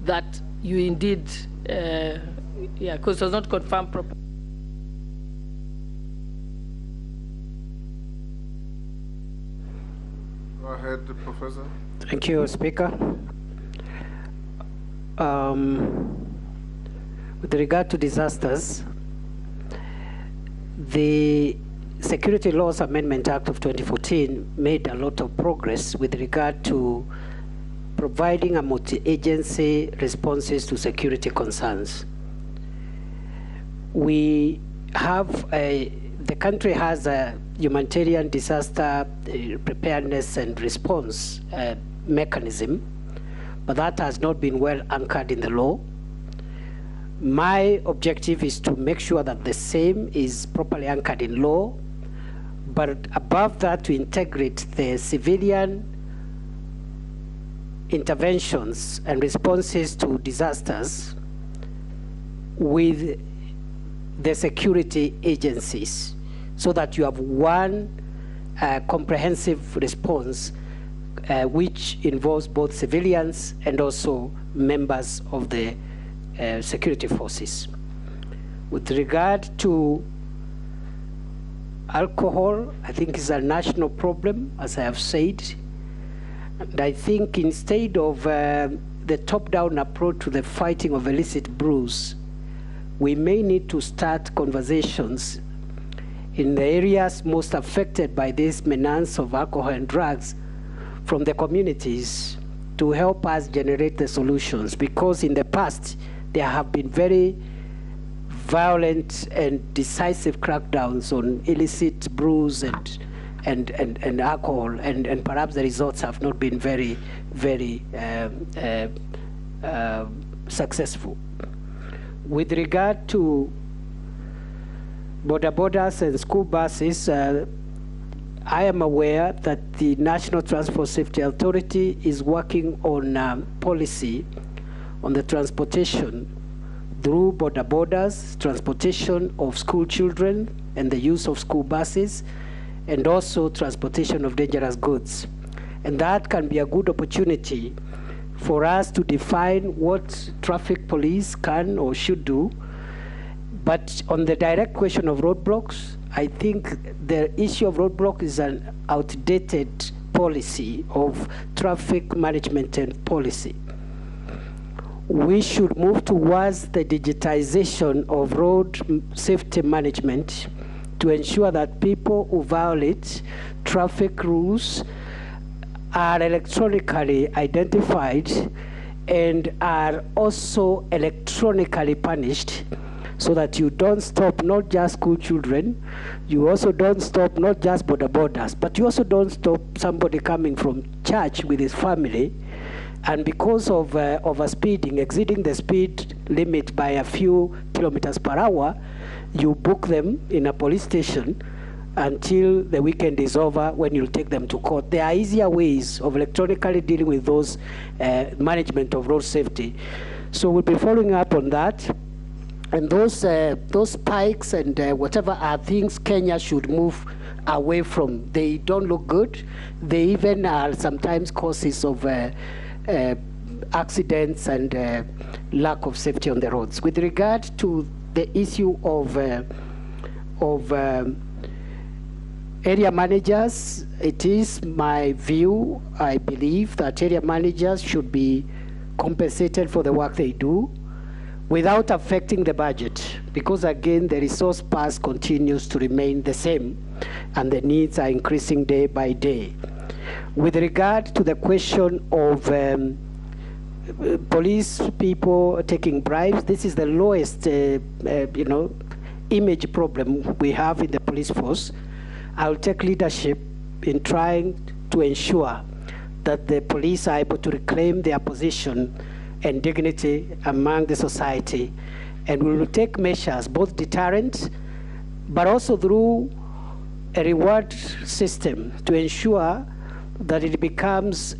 that you indeed, yeah, because it was not confirmed properly. Go ahead, Professor. Thank you, Speaker. With regard to disasters, the Security Laws Amendment Act of 2014 made a lot of progress with regard to providing a multi-agency responses to security concerns. We have the country has a humanitarian disaster preparedness and response mechanism, but that has not been well anchored in the law. My objective is to make sure that the same is properly anchored in law, but above that, to integrate the civilian interventions and responses to disasters with the security agencies, so that you have one comprehensive response which involves both civilians and also members of the security forces. With regard to alcohol, I think it's a national problem, as I have said. And I think instead of the top-down approach to the fighting of illicit brews, we may need to start conversations in the areas most affected by this menace of alcohol and drugs from the communities to help us generate the solutions. Because in the past, there have been very violent and decisive crackdowns on illicit brews and alcohol, and perhaps the results have not been very, very successful. With regard to border borders and school buses, I am aware that the National Transport Safety Authority is working on policy on the transportation through border borders, transportation of school children and the use of school buses, and also transportation of dangerous goods. And that can be a good opportunity for us to define what traffic police can or should do. But on the direct question of roadblocks, I think the issue of roadblock is an outdated policy of traffic management and policy. We should move towards the digitization of road safety management to ensure that people who violate traffic rules are electronically identified and are also electronically punished, so that you don't stop not just school children, you also don't stop not just border borders, but you also don't stop somebody coming from church with his family, and because of overspeeding, exceeding the speed limit by a few kilometers per hour, you book them in a police station until the weekend is over, when you'll take them to court. There are easier ways of electronically dealing with those management of road safety. So we'll be following up on that. And those spikes and whatever are things Kenya should move away from. They don't look good. They even are sometimes causes of accidents and lack of safety on the roads. With regard to the issue of area managers, it is my view, I believe, that area managers should be compensated for the work they do without affecting the budget, because again, the resource pass continues to remain the same and the needs are increasing day by day. With regard to the question of police people taking bribes, this is the lowest image problem we have in the police force. I'll take leadership in trying to ensure that the police are able to reclaim their position and dignity among the society. And we will take measures, both deterrent, but also through a reward system to ensure that it becomes,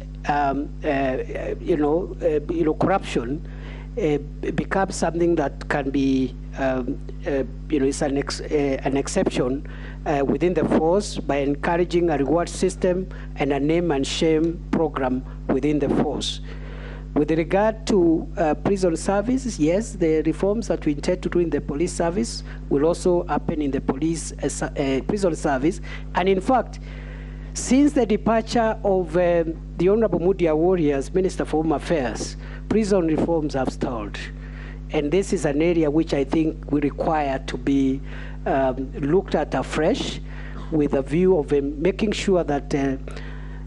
corruption becomes something that can be, it's an exception within the force, by encouraging a reward system and a name and shame program within the force. With regard to prison services, yes, the reforms that we intend to do in the police service will also happen in the police prison service. And in fact, since the departure of the Honorable Mudia Warriors, Minister for Home Affairs, prison reforms have stalled. And this is an area which I think we require to be looked at afresh, with a view of making sure that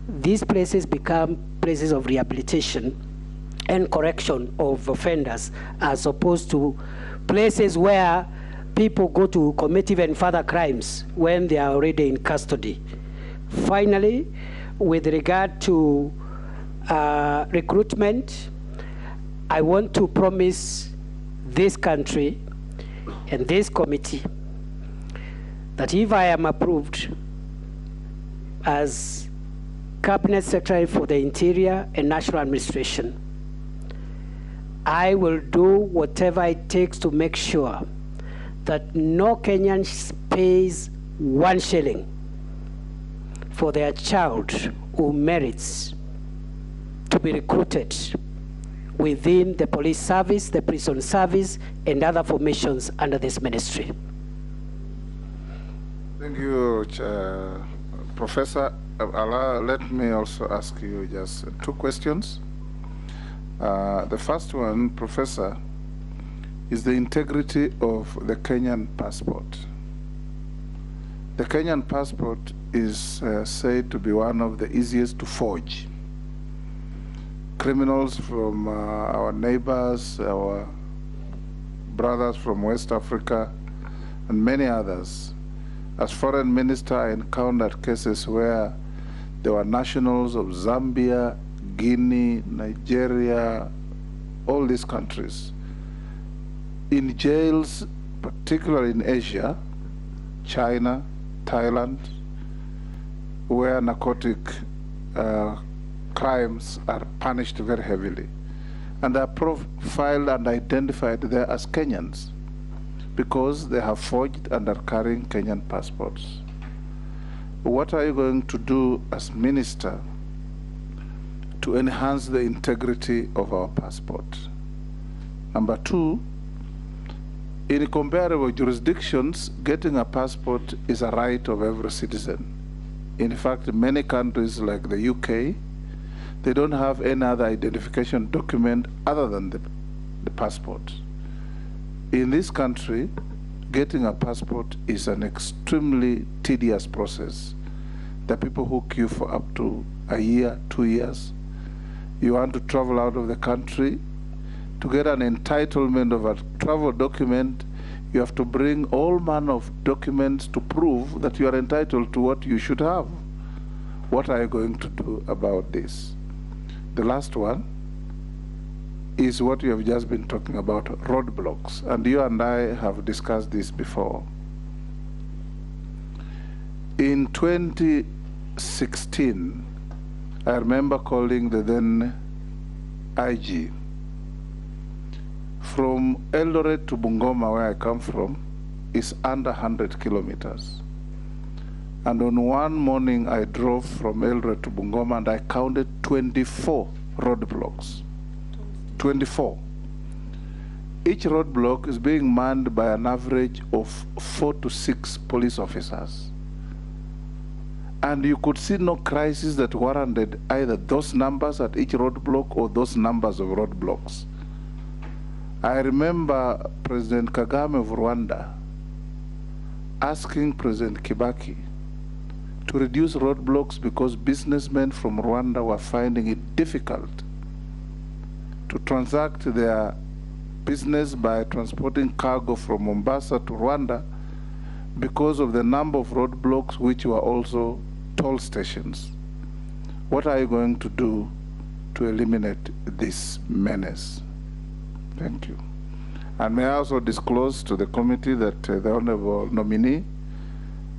these places become places of rehabilitation and correction of offenders, as opposed to places where people go to commit even further crimes when they are already in custody. Finally, with regard to recruitment, I want to promise this country and this committee that if I am approved as Cabinet Secretary for the Interior and National Administration, I will do whatever it takes to make sure that no Kenyan pays 1 shilling for their child who merits to be recruited within the police service, the prison service, and other formations under this ministry. Thank you, Professor. Let me also ask you just 2 questions. The first one, Professor, is the integrity of the Kenyan passport. The Kenyan passport is said to be one of the easiest to forge. Criminals from our neighbors, our brothers from West Africa, and many others. As foreign minister, I encountered cases where there were nationals of Zambia, Guinea, Nigeria, all these countries, in jails, particularly in Asia, China, Thailand, where narcotic crimes are punished very heavily. And they are profiled and identified there as Kenyans because they have forged and are carrying Kenyan passports. What are you going to do as minister to enhance the integrity of our passport. Number two, in comparable jurisdictions, getting a passport is a right of every citizen. In fact, many countries like the UK, they don't have any other identification document other than the passport. In this country, getting a passport is an extremely tedious process. There are people who queue for up to a year, 2 years. You want to travel out of the country, to get an entitlement of a travel document, you have to bring all manner of documents to prove that you are entitled to what you should have. What are you going to do about this? The last one is what you have just been talking about, roadblocks. And you and I have discussed this before. In 2016, I remember calling the then IG. From Eldoret to Bungoma, where I come from, is under 100 kilometers. And on one morning, I drove from Eldoret to Bungoma, and I counted 24 roadblocks. 24. Each roadblock is being manned by an average of 4 to 6 police officers. And you could see no crisis that warranted either those numbers at each roadblock or those numbers of roadblocks. I remember President Kagame of Rwanda asking President Kibaki to reduce roadblocks because businessmen from Rwanda were finding it difficult to transact their business by transporting cargo from Mombasa to Rwanda because of the number of roadblocks, which were also toll stations. What are you going to do to eliminate this menace? Thank you. And may I also disclose to the committee that the Honorable nominee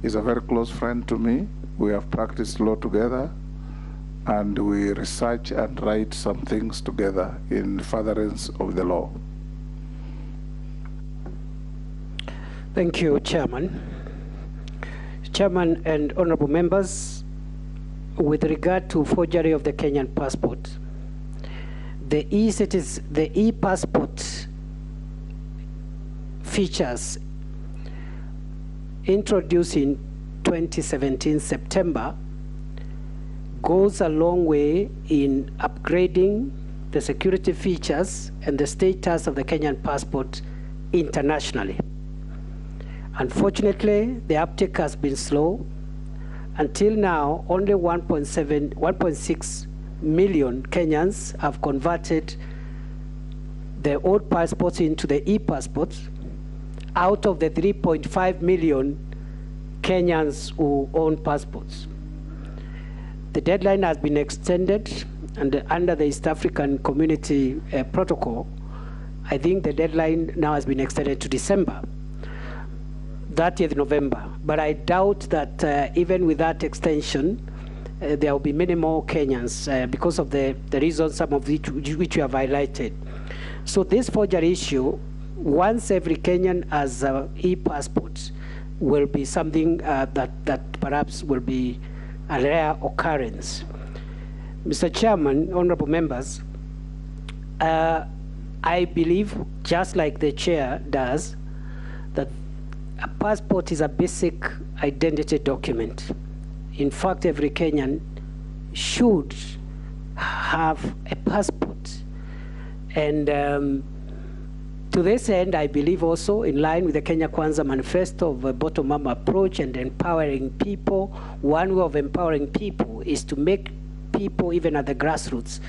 is a very close friend to me. We have practiced law together, and we research and write some things together in furtherance of the law. Thank you, Chairman. Chairman and honorable members, with regard to forgery of the Kenyan passport, the e-passport features introduced in 2017 September goes a long way in upgrading the security features and the status of the Kenyan passport internationally. Unfortunately, the uptake has been slow. Until now, only 1.6 million Kenyans have converted the old passports into the e-passports out of the 3.5 million Kenyans who own passports. The deadline has been extended, and under the East African Community Protocol, I think the deadline now has been extended to December, 30th November. But I doubt that even with that extension, there will be many more Kenyans because of the reasons, some of which you have highlighted. So this forgery issue, once every Kenyan has e-passport, will be something that perhaps will be a rare occurrence. Mr. Chairman, honorable members, I believe, just like the chair does, that a passport is a basic identity document. In fact, every Kenyan should have a passport. And to this end, I believe also, in line with the Kenya Kwanza manifesto of a bottom-up approach and empowering people, one way of empowering people is to make people, even at the grassroots,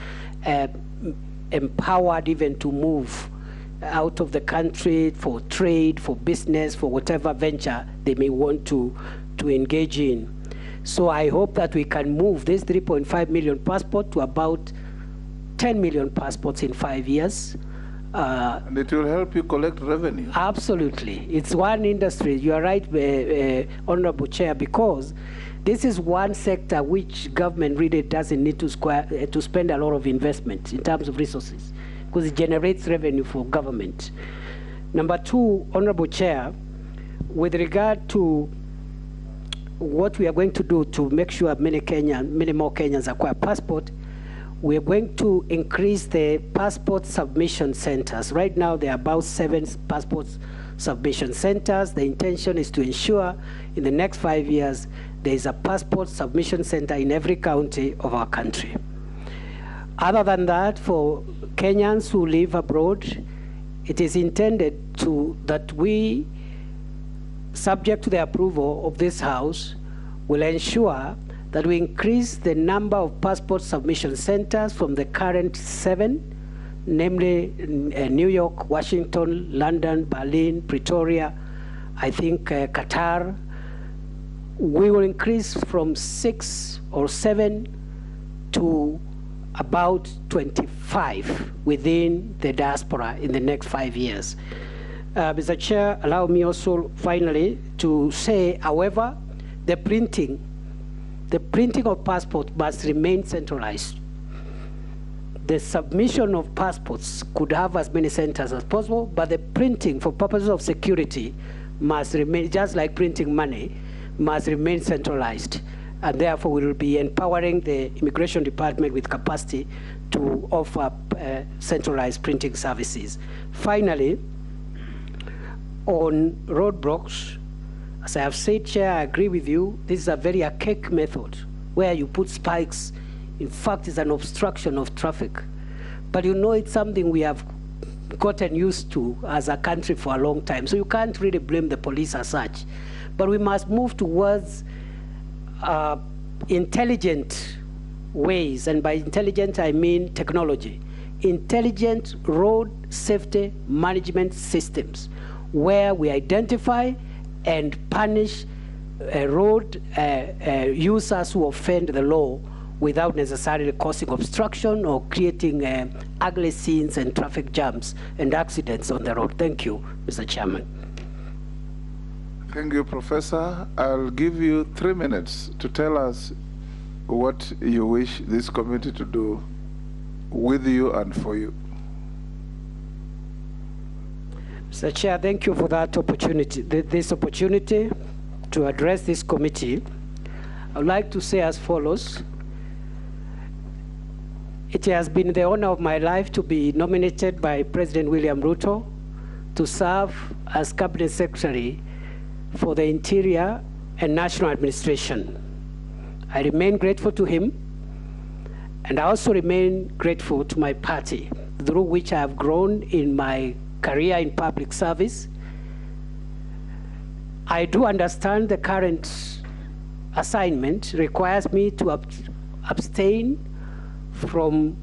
empowered even to move out of the country for trade, for business, for whatever venture they may want to engage in. So I hope that we can move this 3.5 million passport to about 10 million passports in 5 years. And it will help you collect revenue. Absolutely. It's one industry. You are right, Honorable Chair, because this is one sector which government really doesn't need to spend a lot of investment in terms of resources, because it generates revenue for government. Number two, Honorable Chair, with regard to what we are going to do to make sure many more Kenyans acquire passport, we are going to increase the passport submission centers. Right now, there are about 7 passport submission centers. The intention is to ensure in the next 5 years, there is a passport submission center in every county of our country. Other than that, for Kenyans who live abroad, it is intended that we, subject to the approval of this House, will ensure that we increase the number of passport submission centers from the current 7, namely New York, Washington, London, Berlin, Pretoria, I think Qatar. We will increase from 6 or 7 to about 25 within the diaspora in the next 5 years. Mr. Chair, allow me also finally to say, however, the printing of passports must remain centralized. The submission of passports could have as many centers as possible, but the printing for purposes of security must remain, just like printing money, must remain centralized. And therefore, we will be empowering the Immigration Department with capacity to offer centralized printing services. Finally, on roadblocks, as I have said, Chair, I agree with you. This is a very archaic method where you put spikes. In fact, it's an obstruction of traffic. But you know, it's something we have gotten used to as a country for a long time. So you can't really blame the police as such. But we must move towards intelligent ways, and by intelligent I mean technology, intelligent road safety management systems, where we identify and punish road users who offend the law without necessarily causing obstruction or creating ugly scenes and traffic jams and accidents on the road. Thank you, Mr. Chairman. Thank you, Professor. I'll give you 3 minutes to tell us what you wish this committee to do with you and for you. Mr. Chair, thank you for that opportunity, this opportunity to address this committee. I would like to say as follows. It has been the honor of my life to be nominated by President William Ruto to serve as Cabinet Secretary for the Interior and National Administration. I remain grateful to him, and I also remain grateful to my party, through which I have grown in my career in public service. I do understand the current assignment requires me to abstain from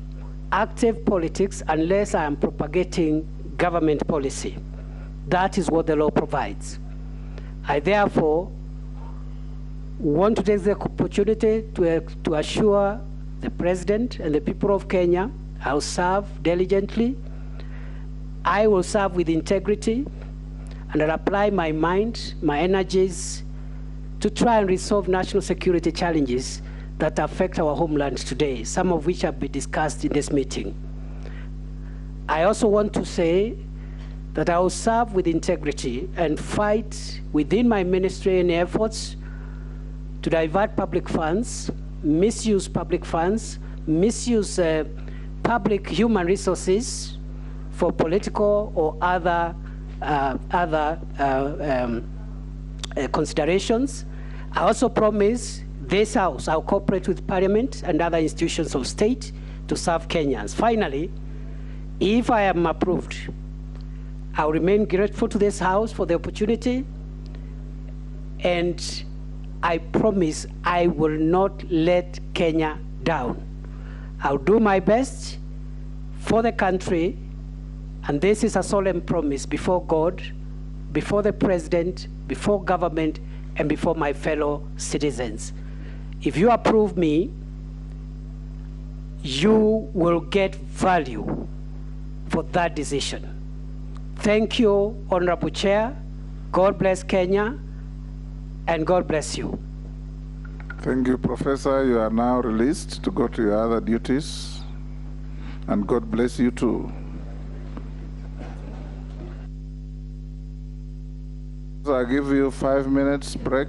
active politics unless I am propagating government policy. That is what the law provides. I therefore want to take the opportunity to assure the President and the people of Kenya I will serve diligently, I will serve with integrity, and I'll apply my mind, my energies to try and resolve national security challenges that affect our homeland today, some of which have been discussed in this meeting. I also want to say that I will serve with integrity and fight within my ministry any efforts to divert public funds, misuse public funds, misuse public human resources for political or other considerations. I also promise this House, I'll cooperate with Parliament and other institutions of state to serve Kenyans. Finally, if I am approved, I'll remain grateful to this House for the opportunity, and I promise I will not let Kenya down. I'll do my best for the country, and this is a solemn promise before God, before the President, before government, and before my fellow citizens. If you approve me, you will get value for that decision. Thank you, Honorable Chair. God bless Kenya, and God bless you. Thank you, Professor. You are now released to go to your other duties, and God bless you too. So I give you 5 minutes break.